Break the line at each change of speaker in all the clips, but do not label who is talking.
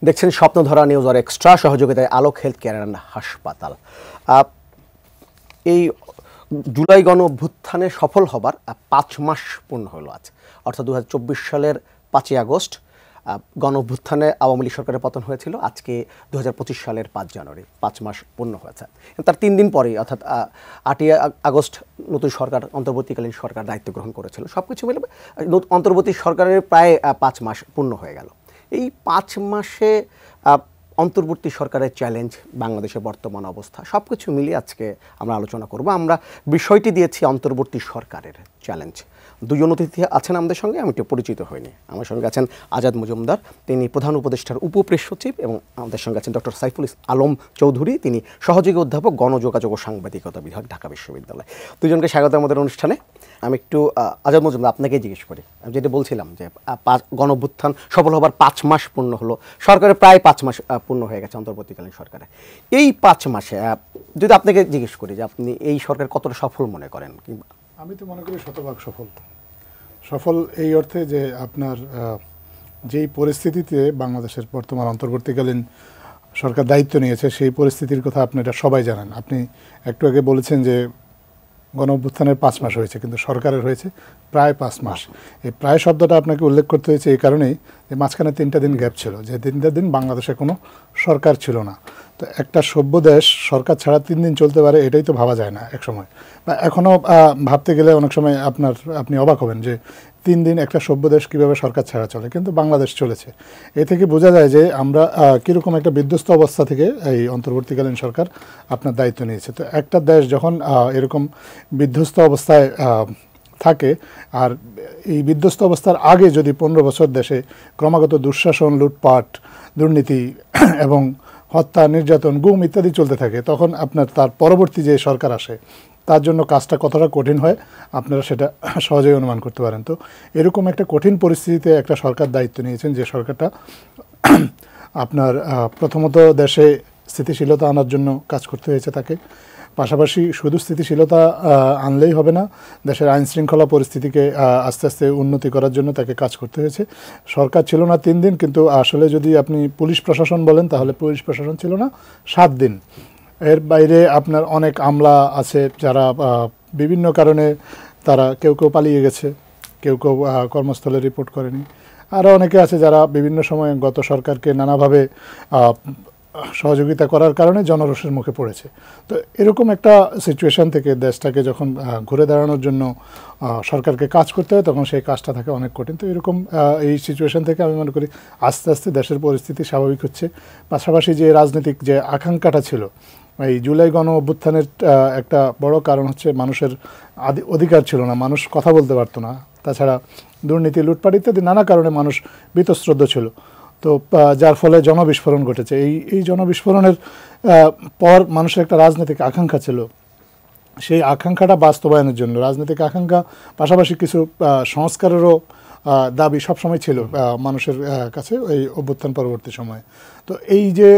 দেখছেন স্বপ্নধরা নিউজ আর এক্সট্রা সহযোগিতায় আলোক health care and হাসপাতাল। এই জুলাই গণ অভ্যুত্থানে সফল হবার 5 মাস পূর্ণ হলো আজ, অর্থাৎ 2024 সালের 5ই আগস্ট গণ অভ্যুত্থানে আওয়ামী লীগ সরকারের পতন হয়েছিল। আজকে 2025 সালের 5 জানুয়ারি 5 মাস পূর্ণ হয়েছে। তার 3 দিন পরেই অর্থাৎ 8ই আগস্ট নতুন সরকার, অন্তর্বর্তীকালীন সরকার দায়িত্ব গ্রহণ করেছিল। সব কিছু মিলে অন্তর্বর্তী সরকারের প্রায় 5 মাস পূর্ণ হয়ে গেল। এই 5 মাসে অন্তর্বর্তী সরকারের চ্যালেঞ্জ, বাংলাদেশের বর্তমান অবস্থা, সব কিছু মিলিয়ে আজকে আমরা আলোচনা করব। আমরা বিষয়টি দিয়েছি অন্তর্বর্তী সরকারের চ্যালেঞ্জ। দুজন অতিথি আছেন আমাদের সঙ্গে, আমি একটু পরিচিত হইনি। আমার সঙ্গে আছেন আজাদ মজুমদার, তিনি প্রধান উপদেষ্টার উপপ্রেস সচিব, এবং আমাদের সঙ্গে আছেন ডক্টর সাইফুল আলম চৌধুরী, তিনি সহযোগী অধ্যাপক, গণযোগাযোগ ও সাংবাদিকতা বিভাগ, ঢাকা বিশ্ববিদ্যালয়। দুজনকে স্বাগত আমাদের অনুষ্ঠানে। আমি একটু আজাদ মজুমদার আপনাকেই জিজ্ঞেস করি, আমি যেটা বলছিলাম যে গণ অভ্যুত্থান সফল হবার 5 মাস পূর্ণ হলো, সরকারের প্রায় 5 মাস পূর্ণ হয়ে গেছে অন্তর্বর্তীকালীন সরকারে। এই 5 মাসে যদি আপনাকে জিজ্ঞেস করি যে আপনি এই সরকার কতটা সফল মনে করেন? কিংবা
আমি তো মনে করি শতভাগ সফল এই অর্থে যে আপনার যেই পরিস্থিতিতে বাংলাদেশের বর্তমান অন্তর্বর্তীকালীন সরকার দায়িত্ব নিয়েছে, সেই পরিস্থিতির কথা আপনারা সবাই জানেন। আপনি একটু আগে বলেছেন যে গণ অভ্যুত্থানের 5 মাস হয়েছে, কিন্তু সরকারের হয়েছে প্রায় 5 মাস। এই প্রায় শব্দটা আপনাকে উল্লেখ করতে হয়েছে এই কারণেই যে মাঝখানে 3টা দিন গ্যাপ ছিল, যে 3টা দিন বাংলাদেশে কোনো সরকার ছিল না। তো একটা সভ্য দেশ সরকার ছাড়া 3 দিন চলতে পারে, এটাই তো ভাবা যায় না এক সময়, বা এখনও ভাবতে গেলে অনেক সময় আপনি অবাক হবেন যে 3 দিন একটা সভ্য দেশ কীভাবে সরকার ছাড়া চলে, কিন্তু বাংলাদেশ চলেছে। এ থেকে বোঝা যায় যে আমরা কীরকম একটা বিধ্বস্ত অবস্থা থেকে এই অন্তর্বর্তীকালীন সরকার আপনার দায়িত্ব নিয়েছে। তো একটা দেশ যখন এরকম বিধ্বস্ত অবস্থায় থাকে, আর এই বিধ্বস্ত অবস্থার আগে যদি 15 বছর দেশে ক্রমাগত দুঃশাসন, লুটপাট, দুর্নীতি এবং হত্যা, নির্যাতন, গুম ইত্যাদি চলতে থাকে, তখন আপনার তার পরবর্তী যে সরকার আসে তার জন্য কাজটা কতটা কঠিন হয় আপনারা সেটা সহজেই অনুমান করতে পারেন। তো এরকম একটা কঠিন পরিস্থিতিতে একটা সরকার দায়িত্ব নিয়েছেন, যে সরকারটা আপনার প্রথমত দেশে স্থিতিশীলতা আনার জন্য কাজ করতে হয়েছে তাকে। পাশাপাশি শুধু স্থিতিশীলতা আনলেই হবে না, দেশের আইন শৃঙ্খলা পরিস্থিতিকে আস্তে আস্তে উন্নতি করার জন্য তাকে কাজ করতে হয়েছে। সরকার ছিল না 3 দিন, কিন্তু আসলে যদি আপনি পুলিশ প্রশাসন বলেন তাহলে পুলিশ প্রশাসন ছিল না 7 দিন। এর বাইরে আপনার অনেক আমলা আছে যারা বিভিন্ন কারণে তারা কেউ পালিয়ে গেছে, কেউ কর্মস্থলে রিপোর্ট করেনি। আরও অনেকে আছে যারা বিভিন্ন সময় গত সরকারকে নানাভাবে সহযোগিতা করার কারণে জনরোষের মুখে পড়েছে। তো এরকম একটা সিচুয়েশান থেকে দেশটাকে যখন ঘুরে দাঁড়ানোর জন্য সরকারকে কাজ করতে হয়, তখন সেই কাজটা থাকে অনেক কঠিন। তো এরকম এই সিচুয়েশান থেকে আমি মনে করি আস্তে আস্তে দেশের পরিস্থিতি স্বাভাবিক হচ্ছে। পাশাপাশি যে রাজনৈতিক যে আকাঙ্ক্ষাটা ছিল, এই জুলাই গণ অভ্যুত্থানের একটা বড় কারণ হচ্ছে মানুষের অধিকার ছিল না, মানুষ কথা বলতে পারতো না। তাছাড়া দুর্নীতি, লুটপাট ইত্যাদি নানা কারণে মানুষ বীতশ্রদ্ধ ছিল। তো যার ফলে জনবিস্ফোরণ ঘটেছে। এই জনবিস্ফোরণের পর মানুষের একটা রাজনৈতিক আকাঙ্ক্ষা ছিল, সেই আকাঙ্ক্ষাটা বাস্তবায়নের জন্য রাজনৈতিক আকাঙ্ক্ষা পাশাপাশি কিছু সংস্কারেরও দাবি সবসময় ছিল মানুষের কাছে এই অভ্যুত্থান পরবর্তী সময়ে। তো এই যে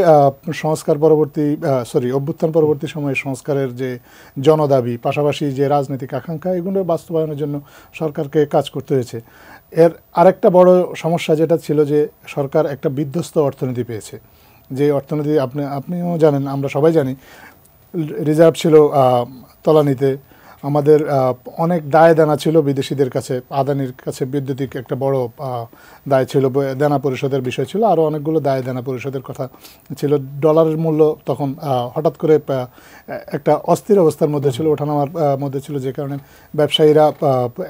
অভ্যুত্থান পরবর্তী সময়ে সংস্কারের যে জনদাবি, পাশাপাশি যে রাজনৈতিক আকাঙ্ক্ষা, এগুলো বাস্তবায়নের জন্য সরকারকে কাজ করতে হয়েছে। এর আরেকটা বড় সমস্যা যেটা ছিল যে সরকার একটা বিধ্বস্ত অর্থনীতি পেয়েছে। যে অর্থনীতি আপনিও জানেন, আমরা সবাই জানি, রিজার্ভ ছিল তলানিতে। আমাদের অনেক দায় দেনা ছিল বিদেশিদের কাছে, আদানির কাছে বৈদ্যুতিক একটা বড় দায় ছিল, দেনা পরিশোধের বিষয় ছিল, আরও অনেকগুলো দায় দেনা পরিশোধের কথা ছিল। ডলারের মূল্য তখন হঠাৎ করে একটা অস্থির অবস্থার মধ্যে ছিল, ওঠানামার মধ্যে ছিল, যে কারণে ব্যবসায়ীরা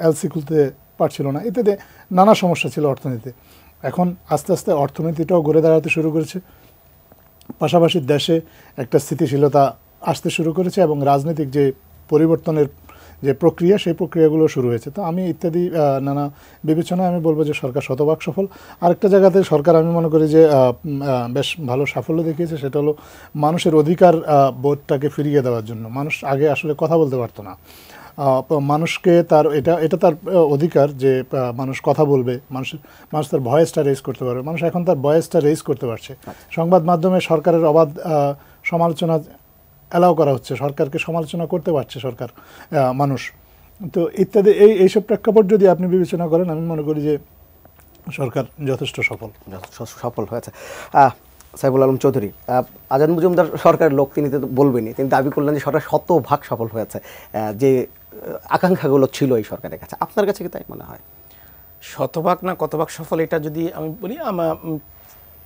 এলসি খুলতে পারছিল না, ইত্যাদি নানা সমস্যা ছিল অর্থনীতিতে। এখন আস্তে আস্তে অর্থনীতিটাও ঘুরে দাঁড়াতে শুরু করেছে, পাশাপাশি দেশে একটা স্থিতিশীলতা আসতে শুরু করেছে, এবং রাজনৈতিক যে পরিবর্তনের যে প্রক্রিয়া, সেই প্রক্রিয়াগুলো শুরু হয়েছে। তো আমি ইত্যাদি নানা বিবেচনায় আমি বলবো যে সরকার শতভাগ সফল। আরেকটা জায়গাতে সরকার আমি মনে করি যে বেশ ভালো সাফল্য দেখিয়েছে, সেটা হলো মানুষের অধিকার বোধটাকে ফিরিয়ে দেওয়ার জন্য। মানুষ আগে আসলে কথা বলতে পারতো না, মানুষকে এটা তার অধিকার যে মানুষ কথা বলবে, মানুষ তার ভয়েসটা রেজ করতে পারবে। মানুষ এখন তার ভয়েসটা রেজ করতে পারছে। সংবাদ মাধ্যমে সরকারের অবাধ সমালোচনা অ্যালাউ করা হচ্ছে, সরকারকে সমালোচনা করতে পারছে মানুষ। তো ইত্যাদি এইসব প্রেক্ষাপট যদি আপনি বিবেচনা করেন, আমি মনে করি যে সরকার যথেষ্ট সফল
হয়েছে। সাইফুল আলম চৌধুরী, আজাদ মজুমদার সরকারের লোক, তিনি তো বলবেনই, তিনি দাবি করলেন যে সরকার 100% সফল হয়েছে, যে আকাঙ্ক্ষাগুলো ছিল এই সরকারের কাছে। আপনার কাছে কি তাই মনে হয়?
100% না কতভাগ সফল এটা যদি আমি বলি,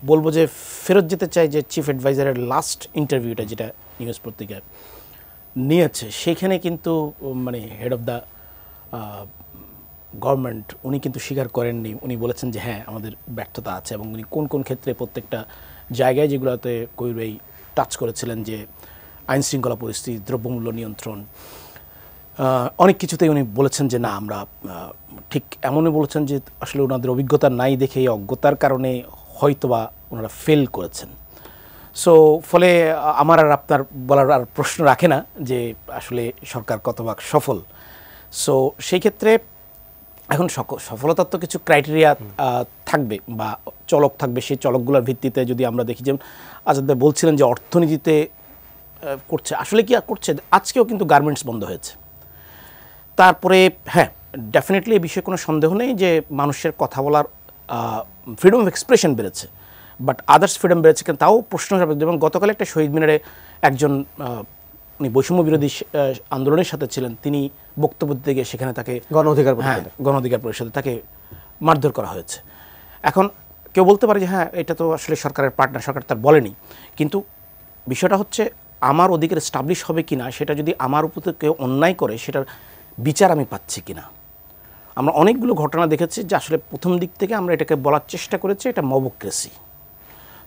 বলবো যে ফেরত যেতে চাই যে চিফ অ্যাডভাইজারের লাস্ট ইন্টারভিউটা যেটা নিউজ পত্রিকায় নিয়েছে, সেখানে কিন্তু মানে হেড অফ দ্য গভর্নমেন্ট উনি কিন্তু স্বীকার করেননি। উনি বলেছেন যে হ্যাঁ আমাদের ব্যর্থতা আছে, এবং উনি কোন কোন ক্ষেত্রে প্রত্যেকটা জায়গায় যেগুলোতে কইরই টাচ করেছিলেন, যে আইন শৃঙ্খলা পরিস্থিতি, দ্রব্যমূল্য নিয়ন্ত্রণ, অনেক কিছুতেই উনি বলেছেন যে না আমরা ঠিক এমনই বলেছেন যে আসলে ওনাদের অভিজ্ঞতা নাই দেখে এই অজ্ঞতার কারণে হয়তোবা ওনারা ফেল করেছেন। সো ফলে আমার আর আপনার বলার আর প্রশ্ন রাখে না যে আসলে সরকার কতভাগ সফল। সো সেই ক্ষেত্রে এখন সফলতার তো কিছু ক্রাইটেরিয়া থাকবে বা চলক থাকবে, সেই চলকগুলোর ভিত্তিতে যদি আমরা দেখি, যেমন আজাদ ভাই বলছিলেন যে অর্থনীতিতে করছে, আসলে কি করছে? আজকেও কিন্তু গার্মেন্টস বন্ধ হয়েছে। তারপরে হ্যাঁ ডেফিনেটলি এই বিষয়ে কোনো সন্দেহ নেই যে মানুষের কথা বলার ফ্রিডম অফ এক্সপ্রেশন বেড়েছে, বাট আদার্স ফ্রিডম বেড়েছে কিন্তু তাও প্রশ্ন হবে। যেমন গতকাল একটা শহীদ মিনারে একজন উনি বৈষম্য বিরোধী আন্দোলনের সাথে ছিলেন, তিনি বক্তব্য দিতে গিয়ে সেখানে তাকে গণ অধিকার পরিষদে তাকে মারধর করা হয়েছে। এখন কেউ বলতে পারে যে হ্যাঁ এটা তো আসলে সরকারের পার্টনার, সরকার তার বলেনি, কিন্তু বিষয়টা হচ্ছে আমার অধিকার এস্টাবলিশ হবে কিনা, সেটা যদি আমার উপর কেউ অন্যায় করে সেটার বিচার আমি পাচ্ছি কিনা। আমরা অনেকগুলো ঘটনা দেখেছি যে আসলে প্রথম দিক থেকে আমরা এটাকে বলার চেষ্টা করেছি এটা মবক্রেসি।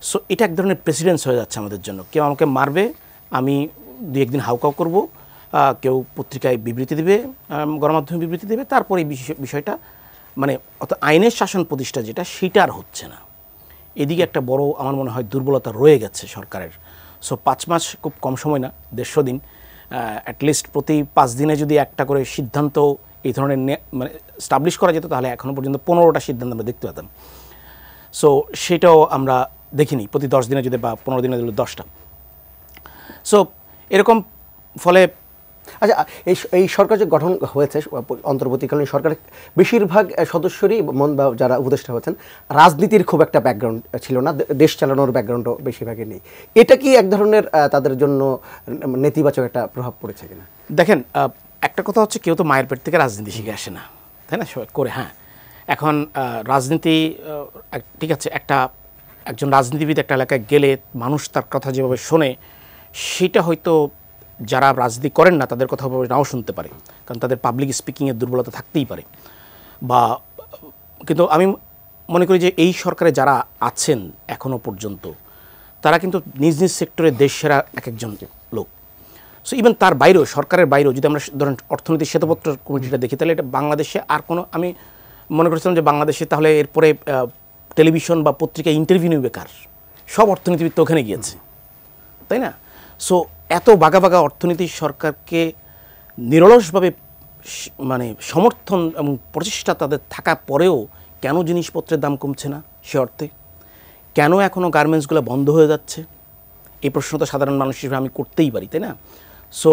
সো এটা এক ধরনের প্রেসিডেন্স হয়ে যাচ্ছে আমাদের জন্য। কেউ আমাকে মারবে, আমি দুই একদিন হাউকাউ করব, কেউ পত্রিকায় বিবৃতি দেবে, গণমাধ্যমে বিবৃতি দেবে, তারপরে এই বিষয়টা মানে অত আইনের শাসন প্রতিষ্ঠা যেটা সেটা আর হচ্ছে না। এদিকে একটা বড় আমার মনে হয় দুর্বলতা রয়ে গেছে সরকারের। সো 5 মাস খুব কম সময় না, 150 দিন, অ্যাটলিস্ট প্রতি 5 দিনে যদি একটা করে সিদ্ধান্ত এই ধরনের মানে স্টাবলিশ করা যেত, তাহলে এখনও পর্যন্ত 15টা সিদ্ধান্ত আমরা দেখতে পেতাম। সো সেটাও আমরা দেখিনি, প্রতি 10 দিনে যদি বা 15 দিনে দিল 10টা। সো এরকম ফলে
আচ্ছা, এই সরকার যে গঠন হয়েছে, অন্তর্বর্তীকালীন সরকারের বেশিরভাগ সদস্যরই যারা উপদেষ্টা হয়েছেন রাজনীতির খুব একটা ব্যাকগ্রাউন্ড ছিল না, দেশ চালানোর ব্যাকগ্রাউন্ডও বেশিরভাগই নেই। এটা কি এক ধরনের তাদের জন্য নেতিবাচক একটা প্রভাব পড়েছে কিনা?
দেখেন, একটা কথা হচ্ছে কেউ তো মায়ের পেট থেকে রাজনীতি শিখে আসে না, তাই না? করে হ্যাঁ, এখন রাজনীতি ঠিক আছে, একজন রাজনীতিবিদ একটা এলাকায় গেলে মানুষ তার কথা যেভাবে শোনে, সেটা হয়তো যারা রাজনীতি করেন না তাদের কথা নাও শুনতে পারে, কারণ তাদের পাবলিক স্পিকিংয়ের দুর্বলতা থাকতেই পারে। বা কিন্তু আমি মনে করি যে এই সরকারে যারা আছেন এখনও পর্যন্ত, তারা কিন্তু নিজ নিজ সেক্টরে দেশ সেরা এক একজন লোক। সো ইভেন তার বাইরেও, সরকারের বাইরেও যদি আমরা ধরেন অর্থনীতি শ্বেতপত্র কমিটিটা দেখি, তাহলে এটা বাংলাদেশে আর কোনো, আমি মনে করেছিলাম যে বাংলাদেশে তাহলে এরপরে টেলিভিশন বা পত্রিকায় ইন্টারভিউ নেবে কার, সব অর্থনীতিবিদ তো ওখানে গিয়েছে, তাই না? সো এত বাঘা বাঘা অর্থনীতি সরকারকে নিরলসভাবে মানে সমর্থন এবং প্রচেষ্টা তাদের থাকা পরেও কেন জিনিসপত্রের দাম কমছে না? সে অর্থে কেন এখনও গার্মেন্টসগুলো বন্ধ হয়ে যাচ্ছে? এই প্রশ্ন তো সাধারণ মানুষ হিসেবে আমি করতেই পারি, তাই না? সো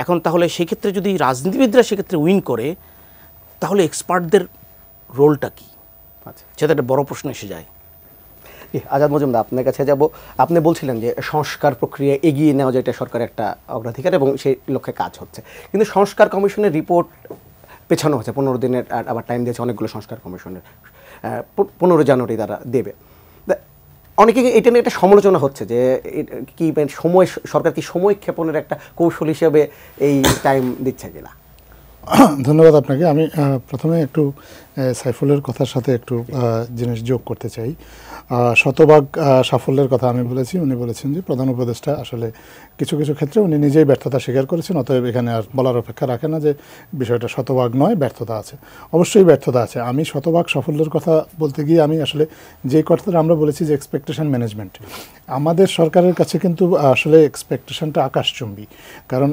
এখন তাহলে সেক্ষেত্রে যদি রাজনীতিবিদরা সেক্ষেত্রে উইন করে, তাহলে এক্সপার্টদের রোলটা কী?
আচ্ছা,
সেটা একটা বড় প্রশ্ন এসে যায়।
আজাদ মজুমদার, আপনার কাছে যাব। আপনি বলছিলেন যে সংস্কার প্রক্রিয়া এগিয়ে নেওয়া যায়, এটা সরকারের একটা অগ্রাধিকার এবং সেই লক্ষ্যে কাজ হচ্ছে, কিন্তু সংস্কার কমিশনের রিপোর্ট পেছানো হচ্ছে 15 দিনের, আবার টাইম দিয়েছে অনেকগুলো সংস্কার কমিশনের, 15 জানুয়ারি তারা দেবে। অনেকে এটা নিয়ে একটা সমালোচনা হচ্ছে যে কি সময়, সরকার কি সময় ক্ষেপণের একটা কৌশল হিসেবে এই টাইম দিচ্ছে কিনা?
ধন্যবাদ আপনাকে। আমি প্রথমে একটু সাইফুলের কথার সাথে একটু জিনিস যোগ করতে চাই। 100% সাফল্যের কথা আমি বলেছি, উনি বলেছেন যে প্রধান উপদেষ্টা আসলে কিছু কিছু ক্ষেত্রে উনি নিজেই ব্যর্থতা স্বীকার করেছেন, অতএব এখানে আর বলার অপেক্ষা রাখে না যে বিষয়টা 100% নয়, ব্যর্থতা আছে। অবশ্যই ব্যর্থতা আছে। আমি 100% সাফল্যের কথা বলতে গিয়ে আমি আসলে যে কথাটা আমরা বলেছি যে এক্সপেকটেশন ম্যানেজমেন্ট, আমাদের সরকারের কাছে কিন্তু আসলে এক্সপেকটেশনটা আকাশচুম্বী। কারণ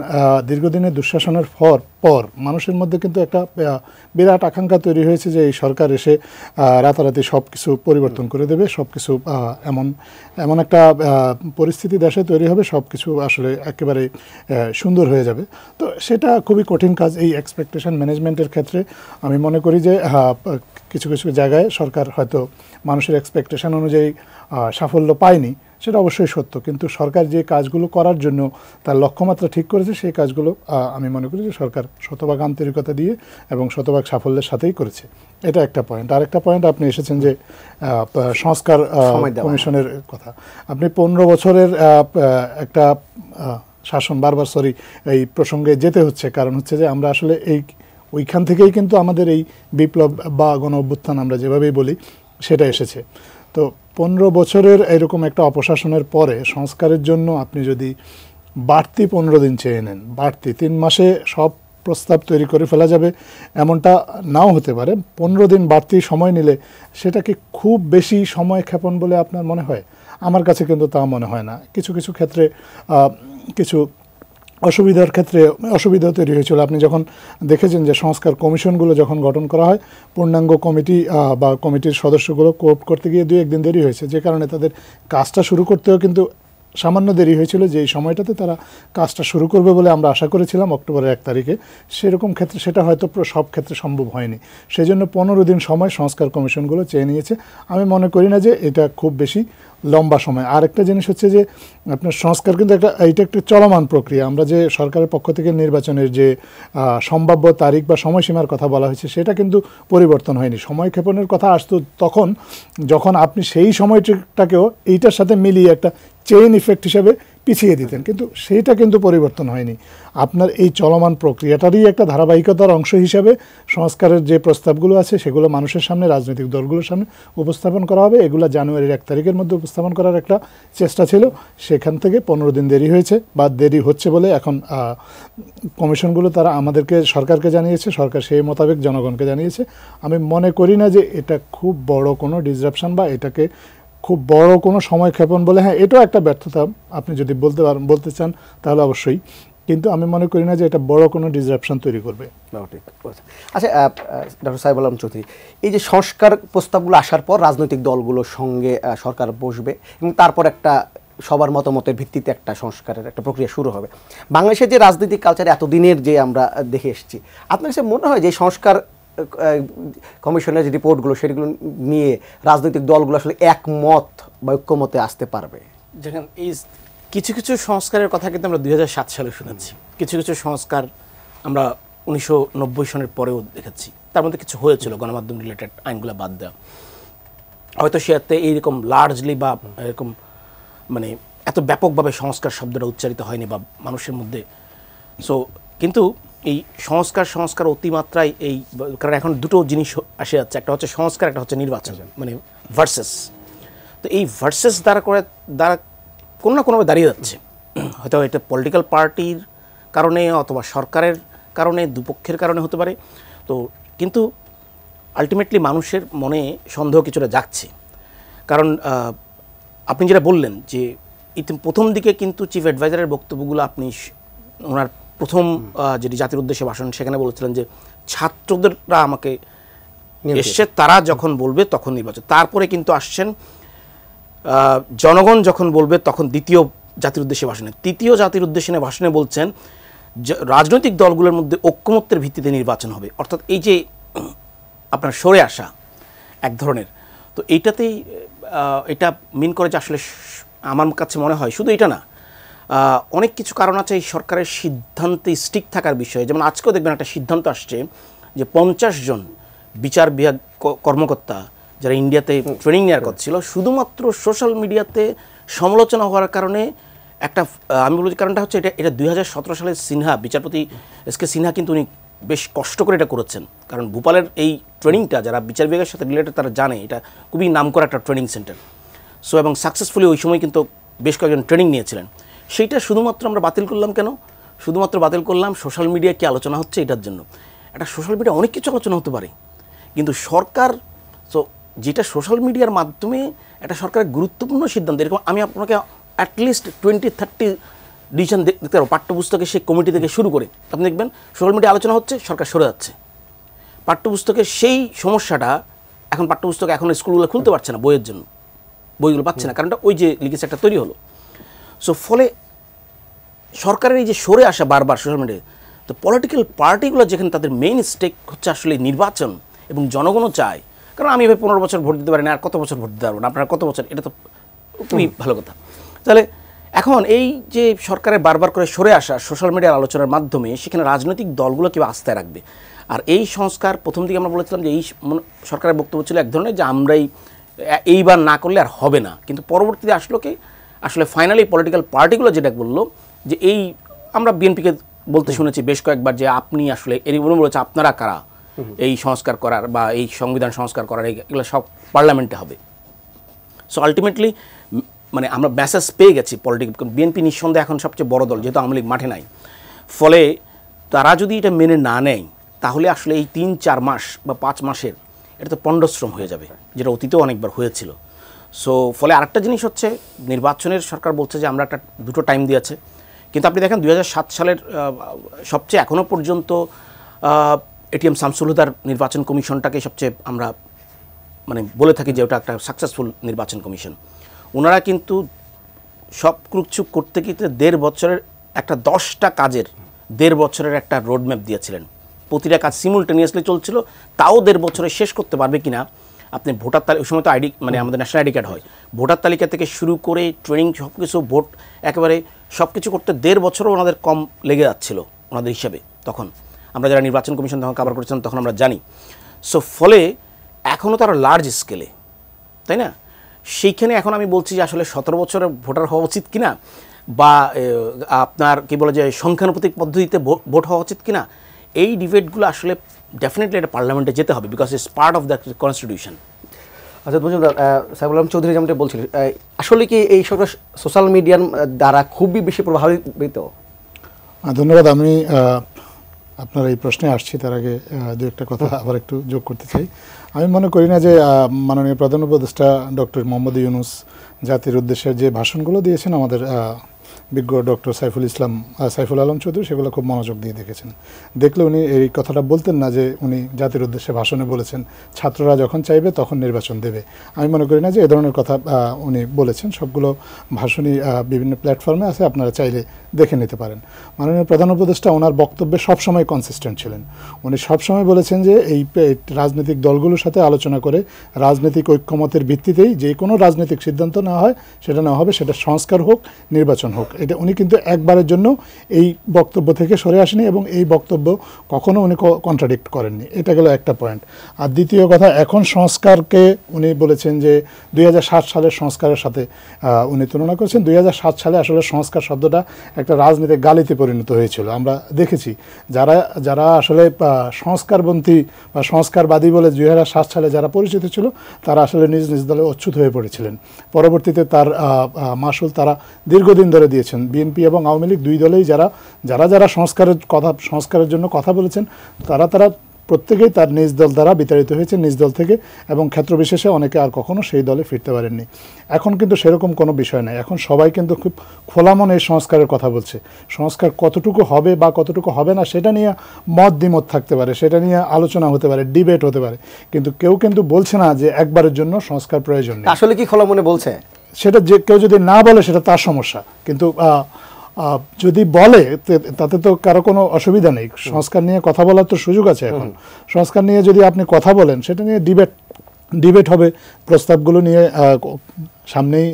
দীর্ঘদিনের দুঃশাসনের পর মানুষের মধ্যে কিন্তু একটা বিরাট আকাঙ্ক্ষা তৈরি হয়েছে যে এই সরকার এসে রাতারাতি সব কিছু পরিবর্তন করে দেবে, সব কিছু এমন একটা পরিস্থিতি দেশে তৈরি হবে, সব কিছু আসলে একেবারে সুন্দর হয়ে যাবে। তো সেটা খুবই কঠিন কাজ। এই এক্সপেকটেশন ম্যানেজমেন্টের ক্ষেত্রে আমি মনে করি যে কিছু কিছু জায়গায় সরকার হয়তো মানুষের এক্সপেকটেশন অনুযায়ী সাফল্য পায়নি, সেটা অবশ্যই সত্য, কিন্তু সরকার যে কাজগুলো করার জন্য তার লক্ষ্যমাত্রা ঠিক করেছে সেই কাজগুলো আমি মনে করি যে সরকার শতভাগ আন্তরিকতা দিয়ে এবং শতভাগ সাফল্যের সাথেই করেছে। এটা একটা পয়েন্ট। আরেকটা পয়েন্ট আপনি এসেছেন যে সংস্কার কমিশনের কথা। আপনি 15 বছরের একটা শাসন বারবার এই প্রসঙ্গে যেতে হচ্ছে, কারণ হচ্ছে যে আমরা আসলে ওইখান থেকেই কিন্তু আমাদের এই বিপ্লব বা গণ অভ্যুত্থান আমরা যেভাবেই বলি সেটা এসেছে। তো 15 বছরের এরকম একটা অপশাসনের পরে সংস্কারের জন্য আপনি যদি বাড়তি 15 দিন চেয়ে নেন, বাড়তি 3 মাসে সব প্রস্তাব তৈরি করে ফেলা যাবে এমনটা নাও হতে পারে। 15 দিন বাড়তি সময় নিলে সেটা কি খুব বেশি সময় ক্ষেপণ বলে আপনার মনে হয়? আমার কাছে কিন্তু তা মনে হয় না। কিছু কিছু ক্ষেত্রে কিছু অসুবিধা তৈরি হয়েছিল। আপনি যখন দেখেছেন যে সংস্কার কমিশনগুলো যখন গঠন করা হয়, পূর্ণাঙ্গ কমিটি বা কমিটির সদস্যগুলো কোপ করতে গিয়ে 2-1 দিন দেরি হয়েছে, যে কারণে তাদের কাজটা শুরু করতেও কিন্তু সামান্য দেরি হয়েছিল। যে এই সময়টাতে তারা কাজটা শুরু করবে বলে আমরা আশা করেছিলাম অক্টোবরের 1 তারিখে, সেরকম ক্ষেত্রে সেটা হয়তো সব ক্ষেত্রে সম্ভব হয়নি। সেই জন্য 15 দিন সময় সংস্কার কমিশনগুলো চেয়ে নিয়েছে। আমি মনে করি না যে এটা খুব বেশি লম্বা সময়। আর একটা জিনিস হচ্ছে যে আপনার সংস্কার কিন্তু এইটা একটা চলমান প্রক্রিয়া। আমরা যে সরকারের পক্ষ থেকে নির্বাচনের যে সম্ভাব্য তারিখ বা সময়সীমার কথা বলা হয়েছে সেটা কিন্তু পরিবর্তন হয়নি। সময় ক্ষেপণের কথা আসতো তখন যখন আপনি সেই সময়টাকেও এইটার সাথে মিলিয়ে একটা চেইন ইফেক্ট হিসেবে পিছিয়ে দিতেন, কিন্তু সেইটা কিন্তু পরিবর্তন হয়নি। আপনার এই চলমান প্রক্রিয়াটারই একটা ধারাবাহিকতার অংশ হিসাবে সংস্কারের যে প্রস্তাবগুলো আছে সেগুলো মানুষের সামনে, রাজনৈতিক দলগুলোর সামনে উপস্থাপন করা হবে। এগুলো জানুয়ারির 1 তারিখের মধ্যে উপস্থাপন করার একটা চেষ্টা ছিল। সেখান থেকে 15 দিন দেরি হয়েছে বা দেরি হচ্ছে বলে এখন কমিশনগুলো তারা সরকারকে জানিয়েছে, সরকার সেই মোতাবেক জনগণকে জানিয়েছে। আমি মনে করি না যে এটা খুব বড় কোনো ডিসরাপশন বা এটাকে খুব বড় কোনো সময় ক্ষেপণ বলে। হ্যাঁ, এটাও একটা ব্যর্থতা আপনি যদি বলতে চান তাহলে অবশ্যই, কিন্তু আমি মনে করি না যে এটা বড় কোনো ডিসরাপশন তৈরি করবে।
আচ্ছা, ডক্টর সাহেব আলম চৌধুরী, এই যে সংস্কার প্রস্তাবগুলো আসার পর রাজনৈতিক দলগুলোর সঙ্গে সরকার বসবে এবং তারপর একটা সবার মতামতের ভিত্তিতে একটা সংস্কারের একটা প্রক্রিয়া শুরু হবে। বাংলাদেশের যে রাজনৈতিক কালচারে এতদিনের যে আমরা দেখে এসেছি, আপনার কাছে মনে হয় যে সংস্কার কমিশনের যে রিপোর্টগুলো সেগুলো নিয়ে রাজনৈতিক দলগুলো আসলে একমত বা ঐক্যমতে আসতে পারবে?
যেখানে এই কিছু কিছু সংস্কারের কথা কিন্তু আমরা 2007 সালে শুনেছি, কিছু কিছু সংস্কার আমরা 1990 সনের পরেও দেখেছি। তার মধ্যে কিছু হয়েছিল, গণমাধ্যম রিলেটেড আইনগুলো বাদ দেওয়া, হয়তো সেটাতে এইরকম লার্জলি বা এরকম মানে এত ব্যাপকভাবে সংস্কার শব্দটা উচ্চারিত হয়নি বা মানুষের মধ্যে। কিন্তু এই সংস্কার অতিমাত্রায় কারণ এখন দুটো জিনিস আসে যাচ্ছে, একটা হচ্ছে সংস্কার, একটা হচ্ছে নির্বাচন, মানে ভার্সেস। তো এই ভার্সেস দ্বারা কোনো না কোনোভাবে দাঁড়িয়ে যাচ্ছে। হয়তো এটা পলিটিক্যাল পার্টির কারণে অথবা সরকারের কারণে, দুপক্ষের কারণে হতে পারে। তো কিন্তু আলটিমেটলি মানুষের মনে সন্দেহ কিছুটা জাগছে। কারণ আপনি যেটা বললেন যে প্রথম দিকে কিন্তু চিফ অ্যাডভাইজারের বক্তব্যগুলো আপনি ওনার প্রথম যেটি জাতির উদ্দেশ্যে ভাষণ, সেখানে বলেছিলেন যে ছাত্রদেররা আমাকে এসছে, তারা যখন বলবে তখন নির্বাচন। তারপরে কিন্তু আসছেন জনগণ যখন বলবে তখন দ্বিতীয় জাতির উদ্দেশ্যে ভাষণে, তৃতীয় জাতির উদ্দেশ্যে ভাষণে বলছেন রাজনৈতিক দলগুলোর মধ্যে ঐক্যমত্যের ভিত্তিতে নির্বাচন হবে। অর্থাৎ এই যে আপনার সরে আসা এক ধরনের, তো এইটাতেই এটা মিন করে যে আসলে আমার কাছে মনে হয় শুধু এটা না, অনেক কিছু কারণ আছে এই সরকারের সিদ্ধান্তে স্টিক থাকার বিষয়ে। যেমন আজকেও দেখবেন একটা সিদ্ধান্ত আসছে যে 50 জন বিচার বিভাগ কর্মকর্তা যারা ইন্ডিয়াতে ট্রেনিং নেওয়ার কথা ছিল, শুধুমাত্র সোশ্যাল মিডিয়াতে সমালোচনা হওয়ার কারণে একটা, আমি বলছি কারণটা হচ্ছে এটা 2017 সালে সিনহা, বিচারপতি এসকে সিনহা কিন্তু উনি বেশ কষ্ট করে এটা করেছেন। কারণ ভোপালের এই ট্রেনিংটা যারা বিচার বিভাগের সাথে রিলেটেড তারা জানে এটা খুবই নামকরা একটা ট্রেনিং সেন্টার। এবং সাকসেসফুলি ওই সময় কিন্তু বেশ কয়েকজন ট্রেনিং নিয়েছিলেন। সেইটা শুধুমাত্র আমরা বাতিল করলাম কেন? শুধুমাত্র বাতিল করলাম সোশ্যাল মিডিয়া কি আলোচনা হচ্ছে এটার জন্য। একটা সোশ্যাল মিডিয়া অনেক কিছু আলোচনা হতে পারে, কিন্তু সরকার যেটা সোশ্যাল মিডিয়ার মাধ্যমে একটা সরকারের গুরুত্বপূর্ণ সিদ্ধান্ত, এরকম আমি আপনাকে অ্যাটলিস্ট 20-30 ডিসিশন দেখতে পারবো পাঠ্যপুস্তকে, সেই কমিটি থেকে শুরু করে। আপনি দেখবেন সোশ্যাল মিডিয়া আলোচনা হচ্ছে, সরকার সরে যাচ্ছে। পাঠ্যপুস্তকের সেই সমস্যাটা এখন পাঠ্যপুস্তক এখন স্কুলগুলো খুলতে পারছে না বইয়ের জন্য, বইগুলো পাচ্ছে না, কারণটা ওই যে লিগেজ একটা তৈরি হলো। ফলে সরকারের এই যে সরে আসা বারবার সোশ্যাল মিডিয়ায়, তো পলিটিক্যাল পার্টিগুলো যেখানে তাদের মেইন স্টেক হচ্ছে আসলে নির্বাচন এবং জনগণও চায়, কারণ আমি এভাবে 15 বছর ভোট দিতে পারি না, আর কত বছর ভোট দিতে পারবো না, আপনার কত বছর, এটা তো খুবই ভালো কথা। তাহলে এখন এই যে সরকারের বারবার করে সরে আসা সোশ্যাল মিডিয়ার আলোচনার মাধ্যমে সেখানে রাজনৈতিক দলগুলো কীভাবে আস্থায় রাখবে? আর এই সংস্কার প্রথম দিকে আমরা বলেছিলাম যে এই সরকারের বক্তব্য ছিল এক ধরনের যে আমরাই এইবার না করলে আর হবে না, কিন্তু পরবর্তীতে আসলো কি আসলে ফাইনালি পলিটিক্যাল পার্টিগুলো যেটা বললো যে এই আমরা বিএনপিকে বলতে শুনেছি বেশ কয়েকবার যে আপনি আসলে এরকম বলেছে আপনারা কারা এই সংস্কার করার বা এই সংবিধান সংস্কার করার, এগুলো সব পার্লামেন্টে হবে। সো আলটিমেটলি মানে আমরা মেসেজ পেয়ে গেছি পলিটিক্যাল, বিএনপি নিঃসন্দেহে এখন সবচেয়ে বড় দল যেহেতু আওয়ামী লীগ মাঠে নাই, ফলে তারা যদি এটা মেনে না নেয় তাহলে আসলে এই 3-4 মাস বা 5 মাসের এটা তো পণ্ডশ্রম হয়ে যাবে, যেটা অতীতেও অনেকবার হয়েছিল। সো ফলে আরেকটা জিনিস হচ্ছে নির্বাচনের সরকার বলছে যে আমরা দুটো টাইম দিয়েছে, কিন্তু আপনি দেখেন 2007 সালের সবচেয়ে এখনও পর্যন্ত এটিএম শামসুল হুদার নির্বাচন কমিশনটাকে সবচেয়ে আমরা মানে বলে থাকি যে ওটা একটা সাকসেসফুল নির্বাচন কমিশন। ওনারা কিন্তু সব ক্রুকচুক করতে কিন্তু 1.5 বছরের একটা 10টা কাজের 1.5 বছরের একটা রোডম্যাপ দিয়েছিলেন, প্রতিটা কাজ সিমুলটেনিয়াসলি চলছিল, তাও 1.5 বছরে শেষ করতে পারবে কিনা। আপনি ভোটার তালিকা, ওই সময় তো আইডি মানে আমাদের ন্যাশনাল আইডি কার্ড হয়, ভোটার তালিকা থেকে শুরু করে ট্রেনিং সব কিছু, ভোট একেবারে সব কিছু করতে 1.5 বছরও ওনাদের কম লেগে যাচ্ছিল ওনাদের হিসাবে। তখন আমরা যারা নির্বাচন কমিশন তখন কাভার করেছিলাম তখন আমরা জানি। সো ফলে এখনও তারা লার্জ স্কেলে, তাই না? সেইখানে এখন আমি বলছি যে আসলে 17 বছরের ভোটার হওয়া উচিত কিনা, বা আপনার কি বলে যে সংখ্যানুপাতিক পদ্ধতিতে ভোট হওয়া উচিত কিনা, এই ডিবেটগুলো আসলে ডেফিনেটলি এটা পার্লামেন্টে যেতে হবে, because it's part of the constitution.
আচ্ছা মজুমদার, সাইফুল আলম চৌধুরী যেমনটা বলছিলেন, আসলে কি এই সরকার সোশ্যাল মিডিয়ার দ্বারা খুবই বেশি প্রভাবিত?
ধন্যবাদ। আমি আপনার এই প্রশ্নে আসছি, তার আগে দু একটা কথা আবার একটু যোগ করতে চাই। আমি মনে করি না যে মাননীয় প্রধান উপদেষ্টা ডক্টর মোহাম্মদ ইউনূস জাতির উদ্দেশ্যে যে ভাষণগুলো দিয়েছেন আমাদের বিজ্ঞ ডক্টর সাইফুল আলম চৌধুরী সেগুলো খুব মনোযোগ দিয়ে দেখেছেন। দেখলে উনি এই কথাটা বলতেন না যে উনি জাতির উদ্দেশ্যে ভাষণে বলেছেন ছাত্ররা যখন চাইবে তখন নির্বাচন দেবে। আমি মনে করি না যে এ ধরনের কথা উনি বলেছেন। সবগুলো ভাষণই বিভিন্ন প্ল্যাটফর্মে আছে, আপনারা চাইলে দেখে নিতে পারেন। মাননীয় প্রধান উপদেষ্টা ওনার বক্তব্যে সবসময় কনসিস্টেন্ট ছিলেন। উনি সবসময় বলেছেন যে এই রাজনৈতিক দলগুলোর সাথে আলোচনা করে রাজনৈতিক ঐক্যমতের ভিত্তিতেই যে কোনো রাজনৈতিক সিদ্ধান্ত নেওয়া হয় সেটা নেওয়া হবে, সেটা সংস্কার হোক নির্বাচন হোক। এটা উনি কিন্তু একবারের জন্য এই বক্তব্য থেকে সরে আসেনি এবং এই বক্তব্য কখনো উনি কন্ট্রাডিক্ট করেননি। এটা গেল একটা পয়েন্ট। আর দ্বিতীয় কথা, এখন সংস্কারকে উনি বলেছেন যে 2007 সালের সংস্কারের সাথে উনি তুলনা করেছেন। 2007 সালে আসলে সংস্কার শব্দটা একটা রাজনীতিক গালিতে পরিণত হয়েছিল। আমরা দেখেছি যারা আসলে সংস্কারপন্থী বা সংস্কারবাদী বলে 2007 সালে যারা পরিচিত ছিল তারা আসলে নিজ নিজ দলে অচ্যুত হয়ে পড়েছিলেন। পরবর্তীতে তার মাসুল তারা দীর্ঘদিন ধরে দিয়েছেন। বিএনপি এবং আওয়ামী লীগ দুই দলেই যারা সংস্কারের জন্য কথা বলেছেন তারা প্রত্যেকেই তার নিজ দল দ্বারা বিতাড়িত হয়েছে, নিজ দল থেকে, এবং ক্ষেত্র বিশেষে অনেকে আর কখনো সেই দলে ফিরতে পারেননি। এখন কিন্তু সেরকম কোনো বিষয় নাই। এখন সবাই কিন্তু খুব খোলা মনে এই সংস্কারের কথা বলছে। সংস্কার কতটুকু হবে বা কতটুকু হবে না সেটা নিয়ে মত দ্বিমত থাকতে পারে, সেটা নিয়ে আলোচনা হতে পারে, ডিবেট হতে পারে, কিন্তু কেউ কিন্তু বলছে না যে একবারের জন্য সংস্কার প্রয়োজন নেই।
আসলে কি খোলা মনে বলছে?
সেটা যে কেউ যদি না বলে সেটা তার সমস্যা, কিন্তু যদি বলে তাতে তো কারো কোনো অসুবিধা নেই। সংস্কার নিয়ে কথা বলার তো সুযোগ আছে। এখন সংস্কার নিয়ে যদি আপনি কথা বলেন সেটা নিয়ে ডিবেট হবে, প্রস্তাবগুলো নিয়ে সামনেই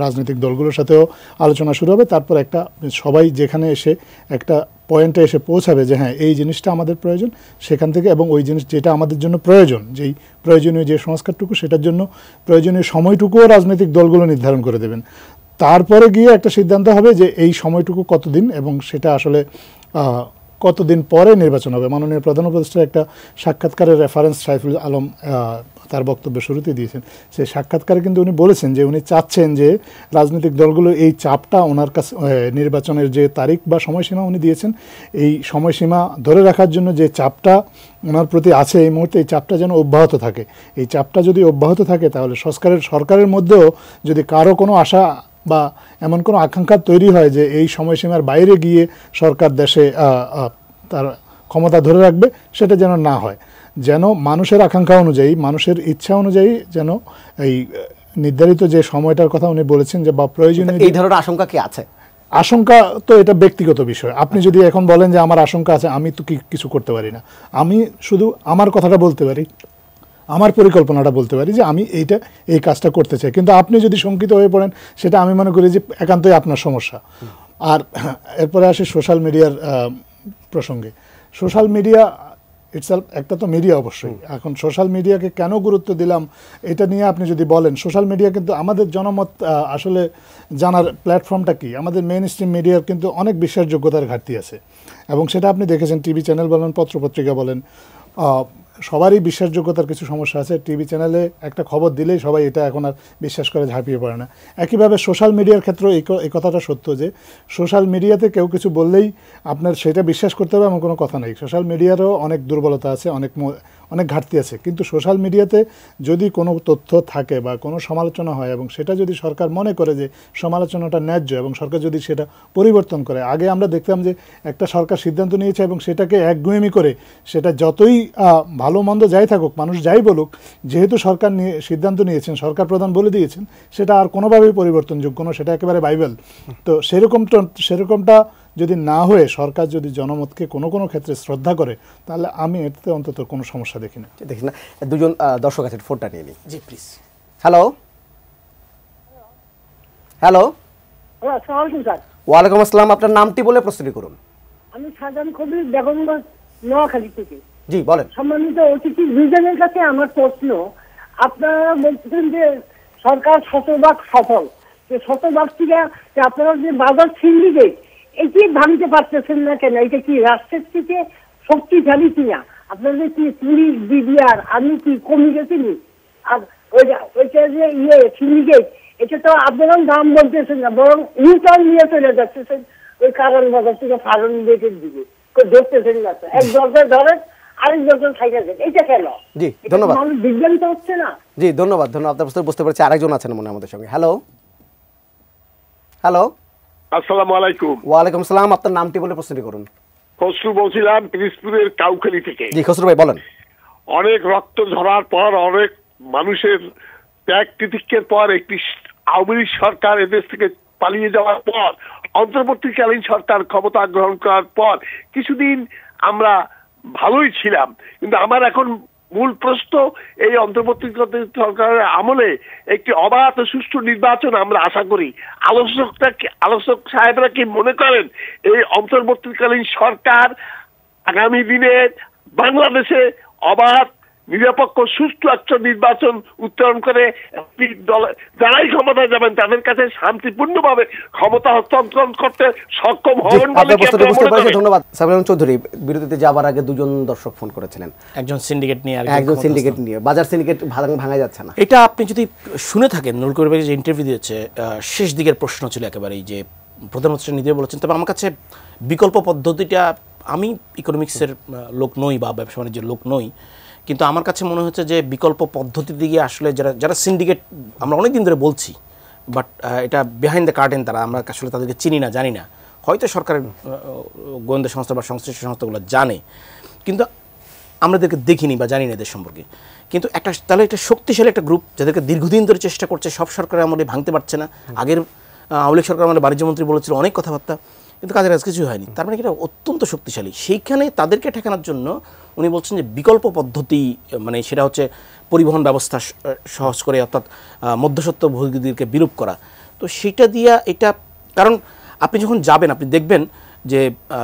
রাজনৈতিক দলগুলোর সাথেও আলোচনা শুরু হবে। তারপর একটা সবাই যেখানে এসে একটা পয়েন্টে এসে পৌঁছাবে যে হ্যাঁ এই জিনিসটা আমাদের প্রয়োজন, সেখান থেকে, এবং ওই জিনিস যেটা আমাদের জন্য প্রয়োজন, যেই প্রয়োজনীয় যে সংস্কারটুকু সেটার জন্য প্রয়োজনীয় সময়টুকুও রাজনৈতিক দলগুলো নির্ধারণ করে দেবেন। তারপরে গিয়ে একটা সিদ্ধান্ত হবে যে এই সময়টুকু কতদিন এবং সেটা আসলে কতদিন পরে নির্বাচন হবে। মাননীয় প্রধান উপদেষ্টার একটা সাক্ষাৎকারের রেফারেন্স সাইফুল আলম তার বক্তব্য শুরুতে দিয়েছেন। সেই সাক্ষাৎকারে কিন্তু উনি বলেছেন যে উনি চাচ্ছেন যে রাজনৈতিক দলগুলো এই চাপটা ওনার কাছে, নির্বাচনের যে তারিখ বা সময়সীমা উনি দিয়েছেন, এই সময়সীমা ধরে রাখার জন্য যে চাপটা ওনার প্রতি আছে এই মুহূর্তে, এই চাপটা যেন অব্যাহত থাকে। এই চাপটা যদি অব্যাহত থাকে তাহলে সরকারের মধ্যেও যদি কারো কোনো আশা বা এমন কোনো আকাঙ্ক্ষা তৈরি হয় যে এই সময়সীমার বাইরে গিয়ে সরকার দেশে তার ক্ষমতা ধরে রাখবে, সেটা যেন না হয়। যেন মানুষের আকাঙ্ক্ষা অনুযায়ী, মানুষের ইচ্ছা অনুযায়ী যেন এই নির্ধারিত যে সময়টার কথা উনি বলেছেন যে বা প্রয়োজনীয়,
এই ধরনের আশঙ্কা কি আছে?
আশঙ্কা তো এটা ব্যক্তিগত বিষয়। আপনি যদি এখন বলেন যে আমার আশঙ্কা আছে, আমি তো কিছু করতে পারি না। আমি শুধু আমার কথাটা বলতে পারি আমার পরিকল্পনাটা বলতে পারি যে আমি এই কাজটা করতে চাই। কিন্তু আপনি যদি শঙ্কিত হয়ে পড়েন, সেটা আমি মনে করি যে একান্তই আপনার সমস্যা। আর এরপরে আসি সোশ্যাল মিডিয়ার প্রসঙ্গে। সোশ্যাল মিডিয়া ইটসেলফ একটা তো মিডিয়া অবশ্যই। এখন সোশ্যাল মিডিয়াকে কেন গুরুত্ব দিলাম এটা নিয়ে আপনি যদি বলেন, সোশ্যাল মিডিয়া কিন্তু আমাদের জনমত আসলে জানার প্ল্যাটফর্মটা কি। আমাদের মেইন স্ট্রিম মিডিয়ার কিন্তু অনেক বিশ্বাসযোগ্যতার ঘাটতি আছে, এবং সেটা আপনি দেখেছেন। টিভি চ্যানেল বলেন, পত্রপত্রিকা বলেন, সবারই বিশ্বাসযোগ্যতার কিছু সমস্যা আছে। টিভি চ্যানেলে একটা খবর দিলেই সবাই এটা এখন আর বিশ্বাস করে ঝাঁপিয়ে পড়ে না। একইভাবে সোশ্যাল মিডিয়ার ক্ষেত্রেও এই কথাটা সত্য যে সোশ্যাল মিডিয়াতে কেউ কিছু বললেই আপনার সেটা বিশ্বাস করতে হবে এমন কোনো কথা নেই। সোশ্যাল মিডিয়ারও অনেক দুর্বলতা আছে, অনেক ঘাটতি আছে। কিন্তু সোশ্যাল মিডিয়াতে যদি কোনো তথ্য থাকে বা কোনো সমালোচনা হয়, এবং সেটা যদি সরকার মনে করে যে সমালোচনাটা ন্যায্য, এবং সরকার যদি সেটা পরিবর্তন করে, আগে আমরা দেখতাম যে একটা সরকার সিদ্ধান্ত নিয়েছে এবং সেটাকে একগুঁয়েমি করে, সেটা যতই ভালো মন্দ যাই থাকুক, মানুষ যাই বলুক, যেহেতু সরকার সিদ্ধান্ত নিয়েছেন, সরকার প্রধান বলে দিয়েছেন, সেটা আর কোনোভাবেই পরিবর্তনযোগ্য না, সেটা একেবারে বাইবেল। তো সেরকমটা যদি না হয়ে সরকার যদি জনমতকে কোনো কোনো ক্ষেত্রে শ্রদ্ধা করে, তাহলে আমি এতে অন্তত কোনো সমস্যা দেখি না।
দুজন দর্শক আছেন, ফোনটা নিয়ে নিই।
জি প্লিজ।
হ্যালো হ্যালো, ওয়ালাইকুম আসসালাম। আপনার নামটি বলে প্রশ্ন করুন।
আমি সাজান কবির, বেগমগঞ্জ, নোয়াখালী থেকে।
জি বলেন।
সম্মানিত অতিথি দুইজনের কাছে আমার প্রশ্ন, আপনারা বলছেন যে সরকার শতভাগ সফল, যে শতভাগ থেকে আপনারা যে বাজার সিন্ডিকেট এটি ভাঙতে পারতেছেন না কেন? এটা কি রাষ্ট্রের থেকে শক্তিশালী কিনা? আপনাদের কি পুলিশ, বিডিআর, আমি কি কমে গেছিনি? আর ওইটা যে সিন্ডিকেট, এটা তো আপনারা দাম বলতেছেন না, বরং ইউটার্ন নিয়ে চলে যাচ্ছেন ওই কারণ বাজার থেকে ফারন গেটের দিকে, ধরতেছেন না। তো এক দরকার ধরেন, আরেক দরকার খাইতে দেন, এটা কেন?
জি ধন্যবাদ।
মানুষ বিজ্ঞান তো হচ্ছে না।
জি ধন্যবাদ। আপনার প্রশ্ন বুঝতে পারছি। আরেকজন আছেন মনে আমাদের সঙ্গে। হ্যালো হ্যালো,
আসসালামু আলাইকুম।
ওয়ালাইকুম আসসালাম। আপনার নামটি বলে প্রশ্নটি করুন।
খসরু বলছিলাম পিরিজপুরের কাউখালী থেকে।
জি খসরু ভাই বলেন।
অনেক রক্ত ঝরার পর, অনেক মানুষের ত্যাগ তিতিক্ষের পর, একটি আওয়ামী লীগ সরকার এদেশ থেকে পালিয়ে যাওয়ার পর, অন্তর্বর্তীকালীন সরকার ক্ষমতা গ্রহণ করার পর কিছুদিন আমরা ভালোই ছিলাম। কিন্তু আমার এখন মূল প্রশ্ন, এই অন্তর্বর্তীকালীন সরকারের আমলে একটি অবাধ ও সুষ্ঠু নির্বাচন আমরা আশা করি। আলোচক সাহেবরা কি মনে করেন এই অন্তর্বর্তীকালীন সরকার আগামী দিনে বাংলাদেশে অবাধ, নিরপেক্ষ, সুষ্ঠু একটা নির্বাচন উত্তরণ করে যারাই ক্ষমতায় যাবেন তাদের কাছে শান্তিপূর্ণভাবে ক্ষমতা হস্তান্তর করতে সক্ষম হবেন বলে কি আপনারা মনে করেন?
ধন্যবাদ। সাবির চৌধুরী, বিরতিতে যাবার আগে দুজন দর্শক ফোন করেছিলেন,
একজন সিন্ডিকেট নিয়ে আর
একজন সিন্ডিকেট নিয়ে। বাজার সিন্ডিকেট ভাঙা যাচ্ছে না।
এটা আপনি যদি শুনে থাকেন, নুরুল কবির ভাই যে ইন্টারভিউ দিয়েছে, শেষ দিকের প্রশ্ন ছিল একেবারেই, যে প্রধানমন্ত্রী নিজে বলেছেন। তবে আমার কাছে বিকল্প পদ্ধতিটা, আমি ইকোনমিক্সের লোক নই বা ব্যবসা বাণিজ্যের লোক নই, কিন্তু আমার কাছে মনে হচ্ছে যে বিকল্প পদ্ধতির দিকে আসলে যারা সিন্ডিকেট, আমরা অনেক দিন ধরে বলছি, বাট এটা বিহাইন্ড দ্য কার্টেন, তারা, আমরা আসলে তাদেরকে চিনি না, জানি না। হয়তো সরকারের গোয়েন্দা সংস্থা বা সংশ্লিষ্ট সংস্থাগুলো জানে, কিন্তু আমরা এদেরকে দেখিনি বা জানি না এদের সম্পর্কে। কিন্তু তাহলে একটা শক্তিশালী একটা গ্রুপ, যাদেরকে দীর্ঘদিন ধরে চেষ্টা করছে, সব সরকারের আমলে ভাঙতে পারছে না। আগের আওয়ামী লীগ সরকার আমলে বাণিজ্যমন্ত্রী বলেছিল অনেক কথাবার্তা, কিন্তু কাজের কাজ কিছুই হয়নি। তার মানে এটা অত্যন্ত শক্তিশালী। সেইখানে তাদেরকে ঠেকানোর জন্য উনি বলছেন যে বিকল্প পদ্ধতি, মানে সেটা হচ্ছে পরিবহন ব্যবস্থা সহজ করে, অর্থাৎ মধ্যস্বত্ব ভোগীদেরকে বিলুপ করা। তো সেটা দিয়া এটা, কারণ আপনি যখন যাবেন, আপনি দেখবেন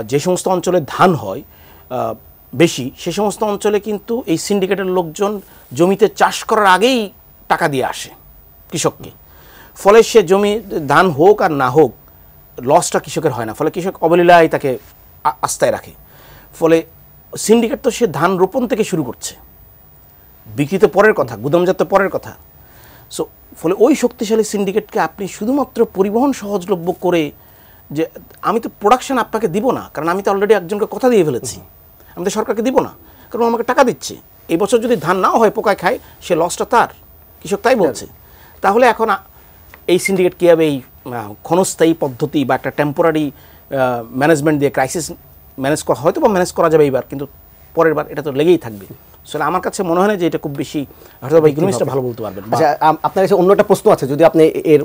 যে সমস্ত অঞ্চলে ধান হয় বেশি, সে সমস্ত অঞ্চলে কিন্তু এই সিন্ডিকেটের লোকজন জমিতে চাষ করার আগেই টাকা দিয়ে আসে কৃষককে। ফলে সে জমি, ধান হোক আর না হোক, লসটা কৃষকের হয় না। ফলে কৃষক অবলীলায় তাকে আস্তায় রাখে। ফলে সিন্ডিকেট তো সে ধান রোপণ থেকে শুরু করছে, বিক্রি তো পরের কথা, গুদামজাত পরের কথা। সো ফলে ওই শক্তিশালী সিন্ডিকেটকে আপনি শুধুমাত্র পরিবহন সহজলভ্য করে, যে আমি তো প্রোডাকশন আপনাকে দিব না, কারণ আমি তো অলরেডি একজনকে কথা দিয়ে ফেলেছি, আমি তো সরকারকে দিব না, কারণ আমাকে টাকা দিচ্ছে। এই বছর যদি ধান নাও হয়, পোকায় খায়, সে লসটা তার, কৃষক তাই বলছে। তাহলে এখন এই সিন্ডিকেট কীভাবে এই ক্ষণস্থায়ী পদ্ধতি বা একটা টেম্পোরারি ম্যানেজমেন্ট দিয়ে ক্রাইসিস ম্যানেজ করা, হয়তো বা ম্যানেজ করা যাবে এইবার, কিন্তু পরের বার এটা তো লেগেই থাকবে। আসলে আমার কাছে মনে হয় না যে এটা খুব বেশি, হয়তো বা ইকোনমিস্টটা ভালো বলতে পারবেন।
আচ্ছা, আপনার কাছে অন্য একটা প্রশ্ন আছে, যদি আপনি এর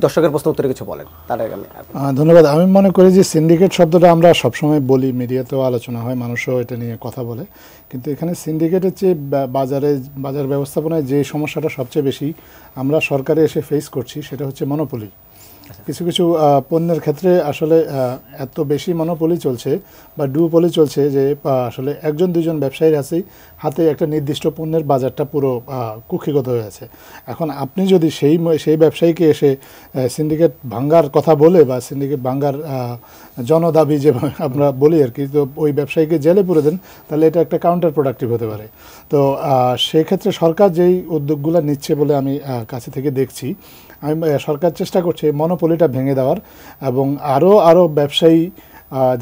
দর্শকের প্রশ্ন উত্তরে কিছু বলেন তার আগে আমি
ধন্যবাদ। আমি মনে করি যে সিন্ডিকেট শব্দটা আমরা সবসময় বলি, মিডিয়াতেও আলোচনা হয়, মানুষও এটা নিয়ে কথা বলে, কিন্তু এখানে সিন্ডিকেটের চেয়ে বাজার ব্যবস্থাপনায় যে সমস্যাটা সবচেয়ে বেশি আমরা সরকারে এসে ফেস করছি সেটা হচ্ছে মনোপলি। কিছু কিছু পণ্যের ক্ষেত্রে আসলে এত বেশি মনোপলি চলছে বা ডুওপলি চলছে যে আসলে একজন দুজন ব্যবসায়ীর হাতে একটা নির্দিষ্ট পণ্যের বাজারটা পুরো কুক্ষিগত হয়ে আছে। এখন আপনি যদি সেই ব্যবসায়ীকে এসে সিন্ডিকেট ভাঙ্গার কথা বলে বা সিন্ডিকেট ভাঙ্গার জনদাবি যে আমরা বলি আর কি, তো ওই ব্যবসায়ীকে জেলে পুরে দেন, তাহলে এটা একটা কাউন্টার প্রোডাক্টিভ হতে পারে। তো সেই ক্ষেত্রে সরকার যেই উদ্যোগগুলো নিচ্ছে বলে আমি কাছে থেকে দেখছি, সরকার চেষ্টা করছে মনোপলিটা ভেঙে দেওয়ার এবং আরও ব্যবসায়ী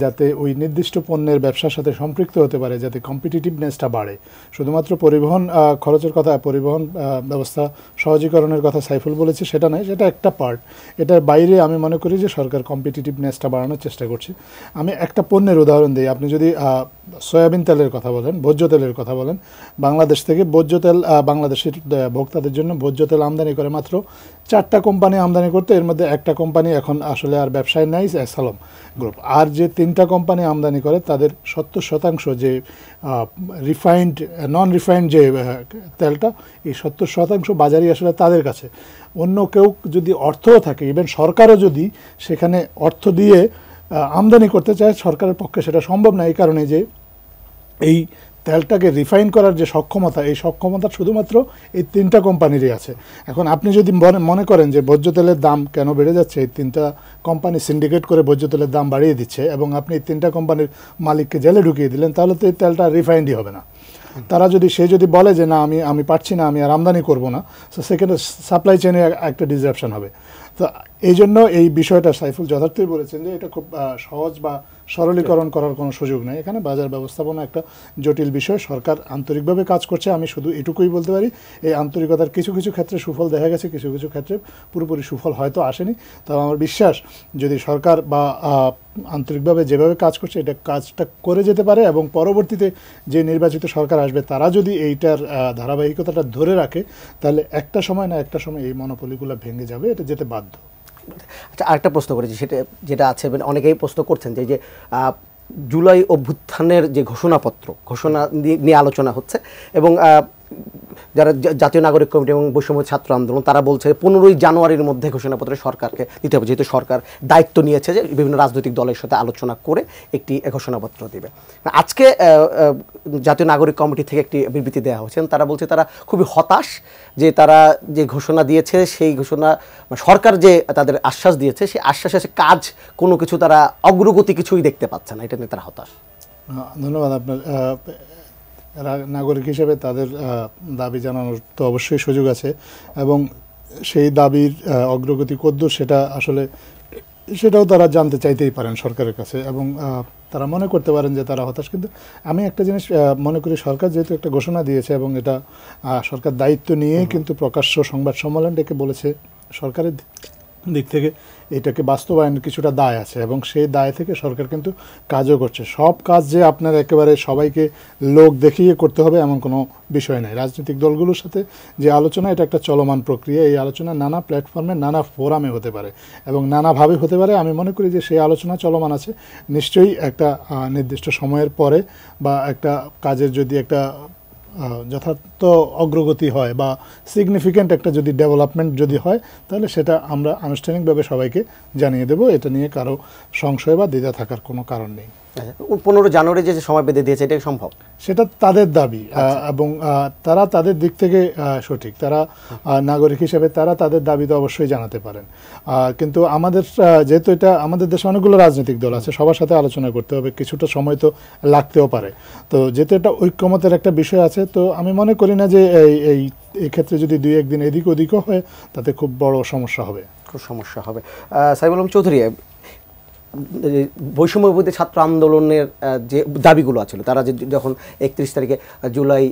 যাতে ওই নির্দিষ্ট পণ্যের ব্যবসার সাথে সম্পৃক্ত হতে পারে, যাতে কম্পিটিটিভনেসটা বাড়ে। শুধুমাত্র পরিবহন খরচের কথা, পরিবহন ব্যবস্থা সহজীকরণের কথা সাইফুল বলেছে সেটা নয়, সেটা একটা পার্ট। এটার বাইরে আমি মনে করি যে সরকার কম্পিটিটিভনেসটা বাড়ানোর চেষ্টা করছে। আমি একটা পণ্যের উদাহরণ দিই। আপনি যদি সয়াবিন তেলের কথা বলেন, ভোজ্য তেলের কথা বলেন, বাংলাদেশ থেকে ভোজ্য তেল বাংলাদেশের ভোক্তাদের জন্য ভোজ্য তেল আমদানি করে মাত্র 4টা কোম্পানি আমদানি করতে, এর মধ্যে একটা কোম্পানি এখন আসলে আর ব্যবসায় নাই, সালম গ্রুপ। আর যে 3টা কোম্পানি আমদানি করে তাদের 70% যে রিফাইন্ড নন রিফাইন্ড যে তেলটা, এই 70% বাজারই আসলে তাদের কাছে। অন্য কেউ যদি অর্থও থাকে, ইভেন সরকারও যদি সেখানে অর্থ দিয়ে আমদানি করতে চায়, সরকারের পক্ষে সেটা সম্ভব না। এই কারণে যে এই তেলটাকে রিফাইন করার যে সক্ষমতা, এই সক্ষমতা শুধুমাত্র এই 3টা কোম্পানিরই আছে। এখন আপনি যদি মনে করেন যে ভোজ্য তেলের দাম কেন বেড়ে যাচ্ছে, এই 3টা কোম্পানি সিন্ডিকেট করে ভোজ্য তেলের দাম বাড়িয়ে দিচ্ছে এবং আপনি এই 3টা কোম্পানির মালিককে জেলে ঢুকিয়ে দিলেন, তাহলে তো এই তেলটা রিফাইন্ডই হবে না। তারা যদি বলে যে না আমি পারছি না, আমি আর আমদানি করব না, তো সেখানে সাপ্লাই চেনে একটা ডিসরাপশন হবে। তো এই জন্য এই বিষয়টা সাইফুল যথার্থই বলেছেন যে এটা খুব সহজ বা সরলীকরণ করার কোনো সুযোগ নেই। এখানে বাজার ব্যবস্থাপনা একটা জটিল বিষয়। সরকার আন্তরিকভাবে কাজ করছে, আমি শুধু এটুকুই বলতে পারি। এই আন্তরিকতার কিছু কিছু ক্ষেত্রে সুফল দেখা গেছে, কিছু কিছু ক্ষেত্রে পুরোপুরি সুফল হয়তো আসেনি। তবে আমার বিশ্বাস যদি সরকার বা আন্তরিকভাবে যেভাবে কাজ করছে এটা কাজটা করে যেতে পারে এবং পরবর্তীতে যে নির্বাচিত সরকার আসবে তারা যদি এইটার ধারাবাহিকতাটা ধরে রাখে, তাহলে একটা সময় না একটা সময় এই মনোপলিগুলো ভেঙে যাবে, এটা যেতে বাধ্য।
আচ্ছা, আরেকটা প্রশ্ন করেছি, যেটা আছে অনেকেই প্রশ্ন করছেন যে জুলাই অভ্যুত্থানের যে ঘোষণা নিয়ে আলোচনা হচ্ছে এবং যারা জাতীয় নাগরিক কমিটি এবং বৈষম্য ছাত্র আন্দোলন তারা বলছে 15ই জানুয়ারির মধ্যে ঘোষণাপত্র সরকারকে দিতে হবে, যেহেতু সরকার দায়িত্ব নিয়েছে যে বিভিন্ন রাজনৈতিক দলের সাথে আলোচনা করে একটি ঘোষণাপত্র দেবে। আজকে জাতীয় নাগরিক কমিটি থেকে একটি বিবৃতি দেওয়া হয়েছে, তারা বলছে তারা খুবই হতাশ যে তারা যে ঘোষণা দিয়েছে সেই ঘোষণা সরকার যে তাদের আশ্বাস দিয়েছে সেই আশ্বাসে কাজ কোনো কিছু তারা অগ্রগতি কিছুই দেখতে পাচ্ছে না, এটা নিয়ে তারা হতাশ।
ধন্যবাদ আপনার। নাগরিক হিসেবে তাদের দাবি জানানোর তো অবশ্যই সুযোগ আছে এবং সেই দাবির অগ্রগতি কদ্দূর সেটাও তারা জানতে চাইতেই পারেন সরকারের কাছে এবং তারা মনে করতে পারেন যে তারা হতাশ। কিন্তু আমি একটা জিনিস মনে করি, সরকার যেহেতু একটা ঘোষণা দিয়েছে এবং এটা সরকার দায়িত্ব নিয়ে কিন্তু প্রকাশ্য সংবাদ সম্মেলন ডেকে বলেছে, সরকারের দিক থেকে এটাকে বাস্তবায়নের কিছুটা দায় আছে এবং সেই দায় থেকে সরকার কিন্তু কাজও করছে। সব কাজ যে আপনার একেবারে সবাইকে লোক দেখিয়ে করতে হবে এমন কোনো বিষয় নাই। রাজনৈতিক দলগুলোর সাথে যে আলোচনা, এটা একটা চলমান প্রক্রিয়া। এই আলোচনা নানা প্ল্যাটফর্মে নানা ফোরামে হতে পারে এবং নানাভাবে হতে পারে। আমি মনে করি যে সেই আলোচনা চলমান আছে। নিশ্চয়ই একটা নির্দিষ্ট সময়ের পরে বা একটা কাজের যদি একটা যথার্থ অগ্রগতি হয় বা সিগনিফিক্যান্ট একটা যদি ডেভেলপমেন্ট যদি হয়, তাহলে সেটা আমরা আনুষ্ঠানিকভাবে সবাইকে জানিয়ে দেব। এটা নিয়ে কারো সংশয় বা দ্বিধা থাকার কোনো কারণ নেই।
15 জানুয়ারি যে সময় বেঁধে দিয়েছে এটা সম্ভব,
সেটা তাদের দাবি এবং তারা তাদের দিক থেকে সঠিক। তারা নাগরিক হিসেবে তারা তাদের দাবি তো অবশ্যই জানাতে পারেন। কিন্তু আমাদের যেহেতু এটা আমাদের দেশে অনেকগুলো রাজনৈতিক দল আছে, সবার সাথে আলোচনা করতে হবে, কিছুটা সময় তো লাগতেও পারে। তো যেহেতু এটা ঐক্যমতের একটা বিষয় আছে, তো আমি মনে করি না যে এই ক্ষেত্রে যদি 2-1 দিন এদিক ওদিকও হয় তাতে খুব বড় সমস্যা হবে।
সাইফুল আলম চৌধুরী, বৈষম্য বিরোধী ছাত্র আন্দোলনের যে দাবিগুলো ছিল, তারা যখন 31 তারিখে জুলাই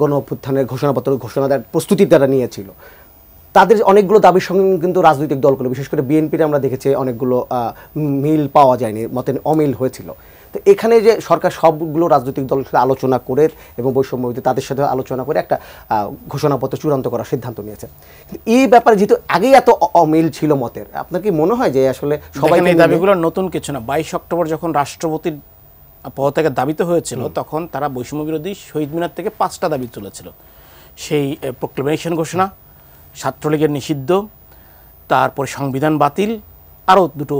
গণ অভ্যুত্থানের ঘোষণা দেওয়ার প্রস্তুতি তারা নিয়েছিল, তাদের অনেকগুলো দাবির সঙ্গে কিন্তু রাজনৈতিক দলগুলো, বিশেষ করে বিএনপির আমরা দেখেছি অনেকগুলো মিল পাওয়া যায়নি, মতে অমিল হয়েছিল। তো এখানে যে সরকার সবগুলো রাজনৈতিক দলের সাথে আলোচনা করে এবং বৈষম্য বিরোধী তাদের সাথে আলোচনা করে একটা ঘোষণাপত্র চূড়ান্ত করার সিদ্ধান্ত নিয়েছে। কিন্তু এই ব্যাপারে যেহেতু আগেই এত অমিল ছিল মতের, আপনার কি মনে হয় যে আসলে সবাই
এই দাবিগুলো নতুন কিছু না। 22 অক্টোবর যখন রাষ্ট্রপতির পদত্যাগের দাবিতে হয়েছিল তখন তারা বৈষম্য বিরোধী শহীদ মিনার থেকে 5টা দাবি তুলেছিল। সেই প্রোক্লেমেশন ঘোষণা, ছাত্রলীগের নিষিদ্ধ, তারপরে সংবিধান বাতিল, আরও দুটো।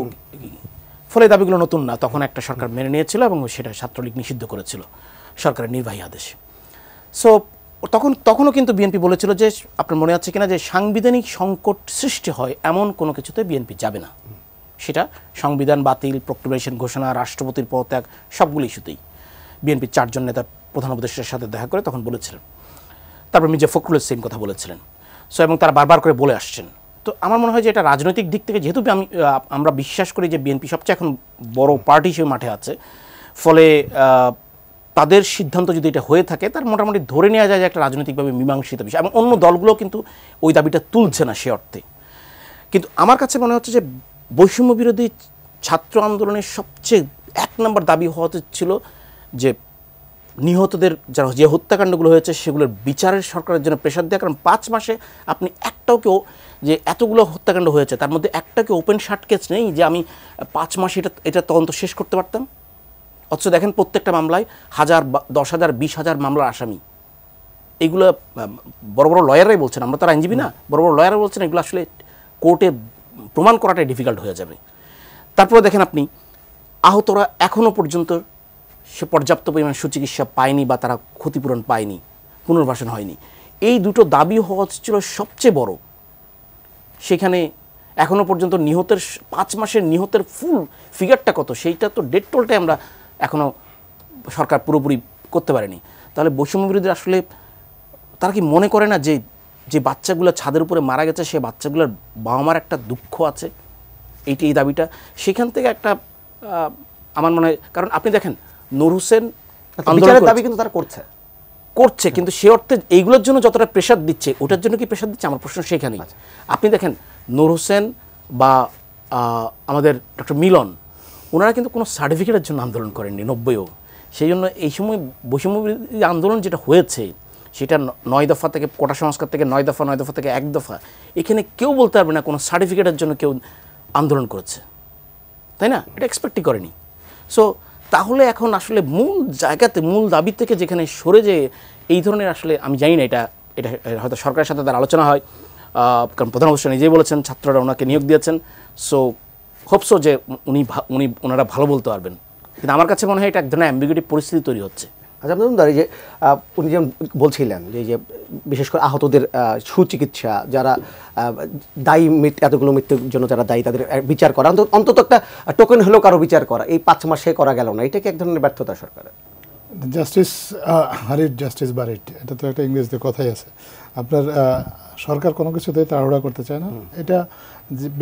ফলে দাবিগুলো নতুন না, তখন একটা সরকার মেনে নিয়েছিল এবং সেটা ছাত্রলীগ নিষিদ্ধ করেছিল সরকারের নির্বাহী আদেশে। সো তখনও কিন্তু বিএনপি বলেছিল যে, আপনার মনে আছে কিনা, যে সাংবিধানিক সংকট সৃষ্টি হয় এমন কোনো কিছুতে বিএনপি যাবে না। সেটা সংবিধান বাতিল, প্রোক্লেমেশন ঘোষণা, রাষ্ট্রপতির পদত্যাগ, সবগুলো ইস্যুতেই বিএনপির 4 জন নেতা প্রধান উপদেষ্টার সাথে দেখা করে তখন বলেছিলেন। তারপর মির্জা ফখরুল সেম কথা বলেছিলেন। সো এবং তারা বারবার করে বলে আসছেন। তো আমার মনে হয় যে এটা রাজনৈতিক দিক থেকে, যেহেতু আমরা বিশ্বাস করি যে বিএনপি সবচেয়ে এখন বড় পার্টি হিসেবে মাঠে আছে, ফলে তাদের সিদ্ধান্ত যদি এটা হয়ে থাকে তার মোটামুটি ধরে নেওয়া যায় যে একটা রাজনৈতিকভাবে মীমাংসিত বিষয়, এবং অন্য দলগুলো কিন্তু ওই দাবিটা তুলছে না সে অর্থে। কিন্তু আমার কাছে মনে হচ্ছে যে বৈষম্য বিরোধী ছাত্র আন্দোলনের সবচেয়ে 1 নম্বর দাবি হওয়া ছিল যে নিহতদের যারা যে হত্যাকাণ্ডগুলো হয়েছে সেগুলোর বিচারের সরকারের জন্য প্রেশার দেওয়া। কারণ 5 মাসে আপনি একটাও কেউ, যে এতগুলো হত্যাকাণ্ড হয়েছে তার মধ্যে একটা কেউ ওপেন শার্ট কেস নেই যে আমি 5 মাসে এটা তদন্ত শেষ করতে পারতাম। অথচ দেখেন প্রত্যেকটা মামলায় 1000, 10,000, 20,000 মামলার আসামি। এগুলো বড় বড় লয়াররাই বলছেন, আমরা তো আর আইনজীবী না, বড় বড় লয়াররা বলছেন এগুলো আসলে কোর্টে প্রমাণ করাটাই ডিফিকাল্ট হয়ে যাবে। তারপরে দেখেন আপনি আহতরা এখনও পর্যন্ত সে পর্যাপ্ত পরিমাণ সুচিকিৎসা পায়নি বা তারা ক্ষতিপূরণ পায়নি, পুনর্বাসন হয়নি। এই দুটো দাবি হওয়া ছিল সবচেয়ে বড়। সেখানে এখনও পর্যন্ত নিহতের 5 মাসের নিহতের ফুল ফিগারটা কত, সেইটা তো ডেট টোলটাই আমরা এখনও সরকার পুরোপুরি করতে পারেনি। তাহলে বৈষম্য বিরোধী আসলে তারা কি মনে করে না যে যে বাচ্চাগুলো ছাদের উপরে মারা গেছে সে বাচ্চাগুলোর বাবা মার একটা দুঃখ আছে? এই দাবিটা সেখান থেকে একটা আমার মনে হয়। কারণ আপনি দেখেন নূর হোসেন
আন্দোলনের দাবি কিন্তু তারা করছে,
কিন্তু সে অর্থে এইগুলোর জন্য যতটা প্রেশার দিচ্ছে ওটার জন্য কি প্রেশার দিচ্ছে, আমার প্রশ্ন সেখানেই। আপনি দেখেন নূর হোসেন বা আমাদের ডক্টর মিলন, ওনারা কিন্তু কোনো সার্টিফিকেটের জন্য আন্দোলন করেননি 90-ও। সেই জন্য এই সময় বৈষম্য বিরোধী আন্দোলন যেটা হয়েছে সেটা 9 দফা থেকে, কোটা সংস্কার থেকে 9 দফা, 9 দফা থেকে 1 দফা, এখানে কেউ বলতে পারবে না কোনো সার্টিফিকেটের জন্য কেউ আন্দোলন করেছে, তাই না? এটা এক্সপেক্টই করেনি। সো তাহলে এখন আসলে মূল জায়গাতে, মূল দাবি থেকে যেখানে সরে যে এই ধরনের, আসলে আমি জানি না এটা হয়তো সরকারের সাথে তার আলোচনা হয়, কারণ প্রধান উপদেষ্টা নিজেই বলেছেন ছাত্ররা ওনাকে নিয়োগ দিয়েছেন। সো হোপসো যে ওনারা ভালো বলতে পারবেন। কিন্তু আমার কাছে মনে হয় এটা এক ধরনের অ্যাম্বিগুইটি পরিস্থিতি তৈরি হচ্ছে।
আচ্ছা, আপনার যে উনি যেমন বলছিলেন যে বিশেষ করে আহতদের সুচিকিৎসা, যারা দায়ী এতগুলো মৃত্যুর জন্য যারা দায়ী তাদের বিচার করা, অন্তত একটা টোকেন হলেও কারো বিচার করা, এই 5 মাসে করা গেল না, এটা কি এক ধরনের ব্যর্থতা সরকারের?
জাস্টিস হারিড জাস্টিস বারিড, এটা তো একটা ইংরেজিতে কথাই আছে। আপনার সরকার কোনো কিছুতেই তাড়াহুড়া করতে চায় না। এটা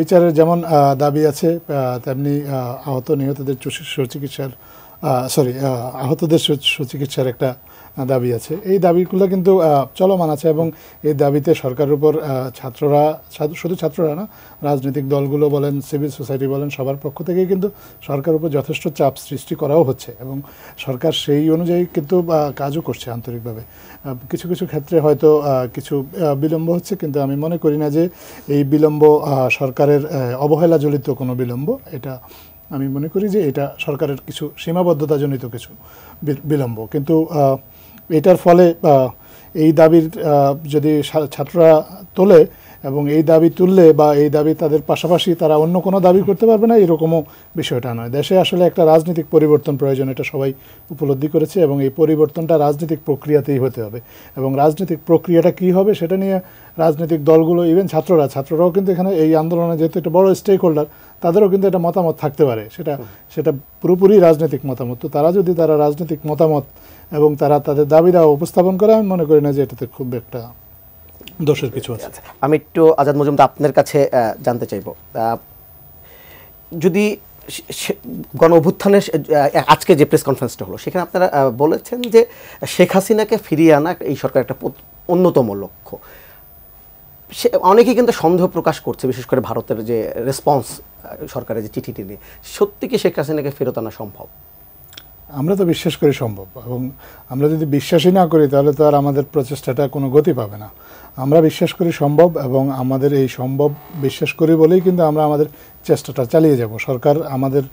বিচারের যেমন দাবি আছে, তেমনি আহত নিহতদের সুচিকিৎসার আহতদের সুচিকিৎসার একটা দাবি আছে। এই দাবিগুলো কিন্তু চলমান আছে এবং এই দাবিতে সরকারের উপর ছাত্ররা, শুধু ছাত্ররা না, রাজনৈতিক দলগুলো বলেন, সিভিল সোসাইটি বলেন, সবার পক্ষ থেকেই কিন্তু সরকারের উপর যথেষ্ট চাপ সৃষ্টি করাও হচ্ছে এবং সরকার সেই অনুযায়ী কিন্তু কাজও করছে আন্তরিকভাবে। কিছু কিছু ক্ষেত্রে হয়তো কিছু বিলম্ব হচ্ছে, কিন্তু আমি মনে করি না যে এই বিলম্ব সরকারের অবহেলাজনিত কোনো বিলম্ব। এটা আমি মনে করি যে এটা সরকারের কিছু সীমাবদ্ধতাজনিত কিছু বিলম্ব। কিন্তু এটার ফলে এই দাবির যদি ছাত্ররা তোলে এবং এই দাবি তুললে বা এই দাবি তাদের পাশাপাশি তারা অন্য কোনো দাবি করতে পারবে না, এরকমও বিষয়টা নয়। দেশে আসলে একটা রাজনৈতিক পরিবর্তন প্রয়োজন, এটা সবাই উপলব্ধি করেছে এবং এই পরিবর্তনটা রাজনৈতিক প্রক্রিয়াতেই হতে হবে। এবং রাজনৈতিক প্রক্রিয়াটা কী হবে সেটা নিয়ে রাজনৈতিক দলগুলো, ইভেন ছাত্ররাও কিন্তু এখানে এই আন্দোলনে যেহেতু একটা বড় স্টেক হোল্ডার, তাদেরও কিন্তু একটা মতামত থাকতে পারে, সেটা পুরোপুরি রাজনৈতিক মতামত। তো তারা রাজনৈতিক মতামত এবং তারা তাদের দাবি দাওয়া উপস্থাপন করে, আমি মনে করি না যে এটাতে খুব একটা দোষের কিছু আছে।
আমি একটু আজাদ মজুমদার আপনার কাছে জানতে চাইব, যদি গণ অভ্যুত্থানের আজকে যে প্রেস কনফারেন্সটা হলো সেখানে আপনারা বলেছেন যে শেখ হাসিনাকে ফিরিয়ে আনা এই সরকারের একটা অন্যতম লক্ষ্য। অনেকেই কিন্তু সন্দেহ প্রকাশ করছে, বিশেষ করে ভারতের যে রেসপন্স সরকারের যে চিঠিটি নিয়ে, সত্যি কি শেখ হাসিনাকে ফেরত আনা সম্ভব?
আমরা তো বিশ্বাস করি সম্ভব, এবং আমরা যদি বিশ্বাসই না করি তাহলে তো আর আমাদের প্রচেষ্টাটা কোনো গতি পাবে না। আমরা বিশ্বাস করি সম্ভব, এবং আমাদের এই সম্ভব বিশ্বাস করি বলেই কিন্তু আমরা আমাদের চেষ্টাটা চালিয়ে যাব। সরকার আমাদের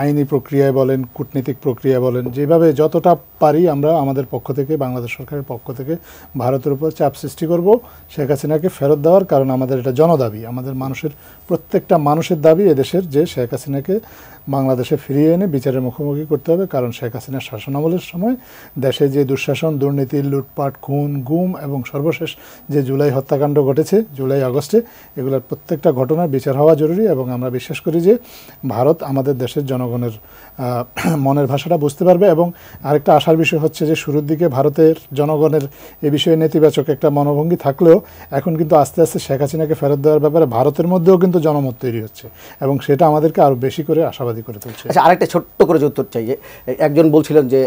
আইনি প্রক্রিয়ায় বলেন, কূটনীতিক প্রক্রিয়ায় বলেন, যেভাবে যতটা পারি আমরা আমাদের পক্ষ থেকে, বাংলাদেশ সরকারের পক্ষ থেকে ভারতের উপর চাপ সৃষ্টি করব শেখ হাসিনাকে ফেরত দেওয়ার। কারণ আমাদের এটা জনদাবি, আমাদের মানুষের, প্রত্যেকটা মানুষের দাবি এদেশের, যে শেখ হাসিনাকে বাংলাদেশে ফিরিয়ে এনে বিচারের মুখোমুখি করতে হবে। কারণ শেখ হাসিনার শাসনামলের সময় দেশে যে দুঃশাসন, দুর্নীতি, লুটপাট, খুন, গুম এবং সর্বশেষ যে জুলাই হত্যাকাণ্ড ঘটেছে জুলাই আগস্টে, এগুলোর প্রত্যেকটা ঘটনার বিচার হওয়া জরুরি। এবং আমরা বিশ্বাস করি যে ভারত আমাদের দেশের জনগণের মনের ভাষাটা বুঝতে পারবে। এবং আরেকটা আশার বিষয় হচ্ছে যে শুরুর দিকে ভারতের জনগণের এ বিষয়ে নেতিবাচক একটা মনোভঙ্গি থাকলেও এখন কিন্তু আস্তে আস্তে শেখ হাসিনাকে ফেরত দেওয়ার ব্যাপারে ভারতের মধ্যেও কিন্তু জনমত তৈরি হচ্ছে, এবং সেটা আমাদেরকে আরও বেশি করে আশাবাদী করে তুলছে।
আচ্ছা, আরেকটা ছোট্ট করে যে উত্তর চাই, যে একজন বলছিলেন যে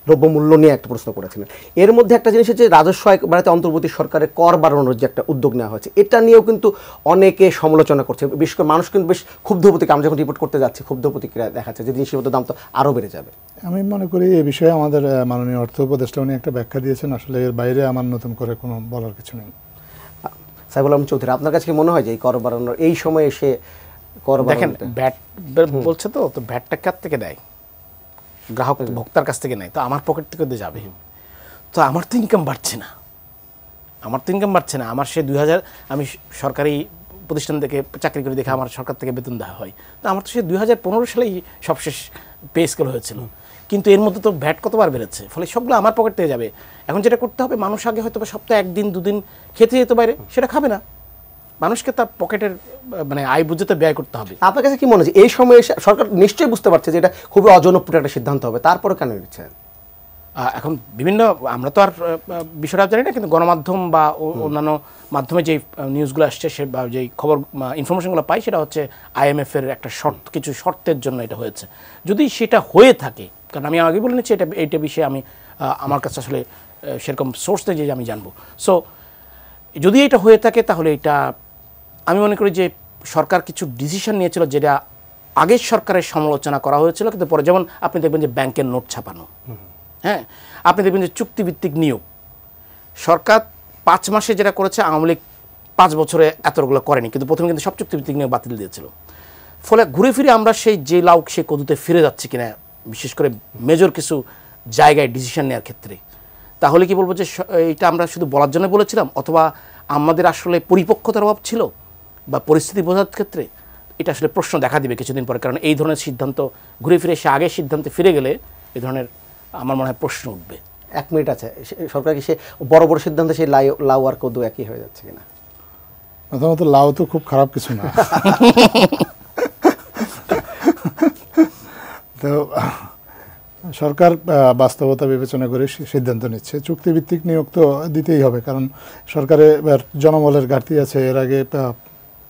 দ্রব্যমূল্য নিয়ে একটা প্রশ্ন করেছিলেন, এর মধ্যে একটা জিনিস হচ্ছে রাজস্ব আয় বাড়াতে অন্তর্বর্তী সরকারের কর বাড়ানোর যে একটা উদ্যোগ নেওয়া হয়েছে, এটা নিয়েও কিন্তু অনেকে সমালোচনা করছে। বিশেষ করে মানুষ কিন্তু বেশ ক্ষুব্ধ প্রতিক্রিয়া, আমরা যখন রিপোর্ট করতে যাচ্ছি ক্ষুব্ধ প্রতিক্রিয়া দেখাচ্ছে যে জিনিসের মধ্যে দাম তো আরও বেড়ে যাবে।
আমি মনে করি এই বিষয়ে আমাদের মাননীয় অর্থ উপদেষ্টা উনি একটা ব্যাখ্যা দিয়েছেন, আসলে এর বাইরে আমার নতুন করে কোনো বলার কিছু নেই।
সাইফুল আলম চৌধুরী, আপনার কাছে কি মনে হয় যে এই কর বাড়ানোর এই সময় এসে কর
দেখেন,
বাড়ানোটা
ভ্যাট বলছে তো ভ্যাটটা কার থেকে দেয়? গ্রাহক, ভোক্তার কাছ থেকে নেয়, তো আমার পকেট থেকে দিয়ে যাবে। তো আমার তো ইনকাম বাড়ছে না, আমার সে 2000, আমি সরকারি প্রতিষ্ঠান থেকে চাকরি করে দেখে আমার সরকার থেকে বেতন দেওয়া হয়, তো আমার তো সে 2015 সালেই সবশেষ পে স্কেল হয়েছিল, কিন্তু এর মধ্যে তো ভ্যাট কতবার বেড়েছে, ফলে সবগুলো আমার পকেট থেকে যাবে। এখন যেটা করতে হবে, মানুষ আগে হয়তো সপ্তাহে 1 দিন 2 দিন খেতে যেত বাইরে, সেটা খাবে না, মানুষকে তার পকেটের মানে আয় বুঝে তো ব্যয় করতে হবে।
আপনার কাছে কি মনে হচ্ছে এই সময়ে সরকার নিশ্চয়ই বুঝতে পারছে যে এটা খুবই অজনপ্রিয় একটা সিদ্ধান্ত হবে, তারপরে কেন নিচ্ছেন?
এখন বিভিন্ন, আমরা তো আর বিষয়টা জানি না, কিন্তু গণমাধ্যম বা অন্যান্য মাধ্যমে যেই নিউজগুলো আসছে, সে বা যেই খবর ইনফরমেশনগুলো পাই, সেটা হচ্ছে IMF-এর একটা কিছু শর্তের জন্য এটা হয়েছে। যদি সেটা হয়ে থাকে, কারণ আমি আগে বলে নিচ্ছি এইটা বিষয়ে আমি আমার কাছে আসলে সেরকম সোর্স নেই যে আমি জানবো। সো যদি এটা হয়ে থাকে, তাহলে এটা আমি মনে করি যে সরকার কিছু ডিসিশন নিয়েছিল যেটা আগের সরকারের সমালোচনা করা হয়েছিল, কিন্তু পরে, যেমন আপনি দেখবেন যে ব্যাংকের নোট ছাপানো, হ্যাঁ, আপনি দেখবেন যে চুক্তিভিত্তিক নিয়োগ, সরকার 5 মাসে যেটা করেছে, আওয়ামী লীগ 5 বছরে এতগুলো করেনি, কিন্তু প্রথমে কিন্তু সব চুক্তিভিত্তিক নিয়োগ বাতিল দিয়েছিল। ফলে ঘুরে ফিরে আমরা সেই যে লাউ সে কদুতে ফিরে যাচ্ছি কিনা, বিশেষ করে মেজর কিছু জায়গায় ডিসিশন নেওয়ার ক্ষেত্রে। তাহলে কি বলবো যে এইটা আমরা শুধু বলার জন্য বলেছিলাম, অথবা আমাদের আসলে পরিপক্কতার অভাব ছিল, বা পরিস্থিতি বোঝার ক্ষেত্রে? এটা আসলে প্রশ্ন দেখা দিবে কিছুদিন পরে, কারণ এই ধরনের সিদ্ধান্ত ঘুরে ফিরে সে আগের সিদ্ধান্তে ফিরে গেলে এই ধরনের আমার মনে হয় প্রশ্ন উঠবে।
1 মিনিট আছে, সরকার কি সে বড় বড় সিদ্ধান্তে সেই লাউ আর কদু একই হয়ে যাচ্ছে কিনা?
প্রথমত লাউ তো খুব খারাপ কিছু না। তো সরকার বাস্তবতা বিবেচনা করে সিদ্ধান্ত নিচ্ছে। চুক্তিভিত্তিক নিয়োগ তো দিতেই হবে, কারণ সরকারে জনবলের ঘাটতি আছে। এর আগে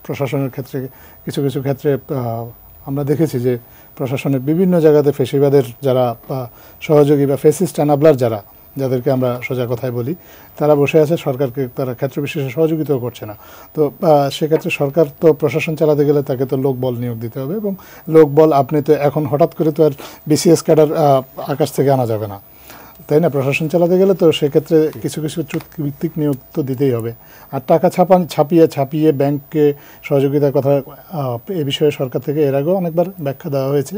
প্রশাসনের ক্ষেত্রে কিছু কিছু ক্ষেত্রে আমরা দেখেছি যে প্রশাসনের বিভিন্ন জায়গাতে ফেসিবাদের যারা সহযোগী বা ফেসিস্ট অ্যানাবলার যাদেরকে আমরা সোজা কথায় বলি, তারা বসে আছে, সরকারকে তারা ক্ষেত্র বিশেষে সহযোগিতাও করছে না। তো সেক্ষেত্রে সরকার তো প্রশাসন চালাতে গেলে তাকে তো লোকবল নিয়োগ দিতে হবে, এবং লোকবল আপনি তো এখন হঠাৎ করে তো আর BCS ক্যাডার আকাশ থেকে আনা যাবে না, তাই না? প্রশাসন চালাতে গেলে তো সেক্ষেত্রে কিছু কিছু চুক্তিভিত্তিক নিয়োগ তো দিতেই হবে। আর টাকা ছাপিয়ে ব্যাংককে সহযোগিতার কথা এ বিষয়ে সরকার থেকে এর আগেও অনেকবার ব্যাখ্যা দেওয়া হয়েছে।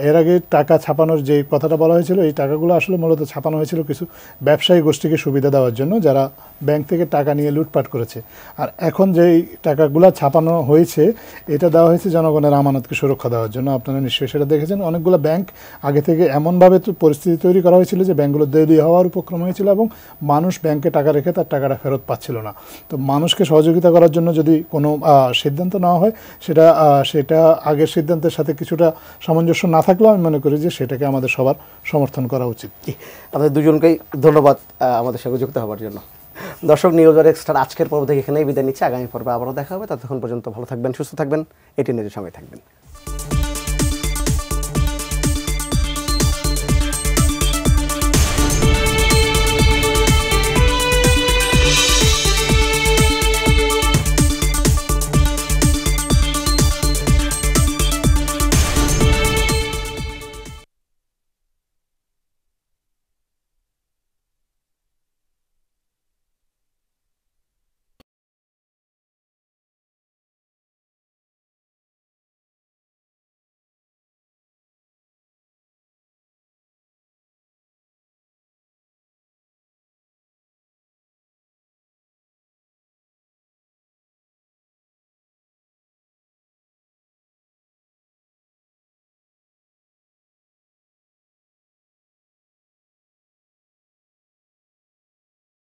এর আগে টাকা ছাপানোর যে কথাটা বলা হয়েছিল, এই টাকাগুলো আসলে মূলত ছাপানো হয়েছিল কিছু ব্যবসায়ী গোষ্ঠীকে সুবিধা দেওয়ার জন্য, যারা ব্যাংক থেকে টাকা নিয়ে লুটপাট করেছে। আর এখন যেই টাকাগুলো ছাপানো হয়েছে, এটা দেওয়া হয়েছে জনগণের আমানতকে সুরক্ষা দেওয়ার জন্য। আপনারা নিশ্চয়ই সেটা দেখেছেন। অনেকগুলো ব্যাংক আগে থেকে এমনভাবে পরিস্থিতি তৈরি করা হয়েছিল যে ব্যাংকগুলো দেউলিয়া হওয়ার উপক্রম হয়েছিল, এবং মানুষ ব্যাংকে টাকা রেখে তার টাকাটা ফেরত পাচ্ছিল না। তো মানুষকে সহযোগিতা করার জন্য যদি কোনো সিদ্ধান্ত নেওয়া হয়, সেটা আগের সিদ্ধান্তের সাথে কিছুটা সামঞ্জস্য না থাকলেও আমি মনে করি যে সেটাকে আমাদের সবার সমর্থন করা উচিত।
আপনাদের দুজনকেই ধন্যবাদ আমাদের সঙ্গে যুক্ত হওয়ার জন্য। দর্শক, নিউজ আর এক্সট্রার আজকের পর্ব থেকে এখানেই বিদায় নিচ্ছে। আগামী পর্বে আবারও দেখা হবে। ততক্ষণ পর্যন্ত ভালো থাকবেন, সুস্থ থাকবেন, এটি নিজের সঙ্গে থাকবেন।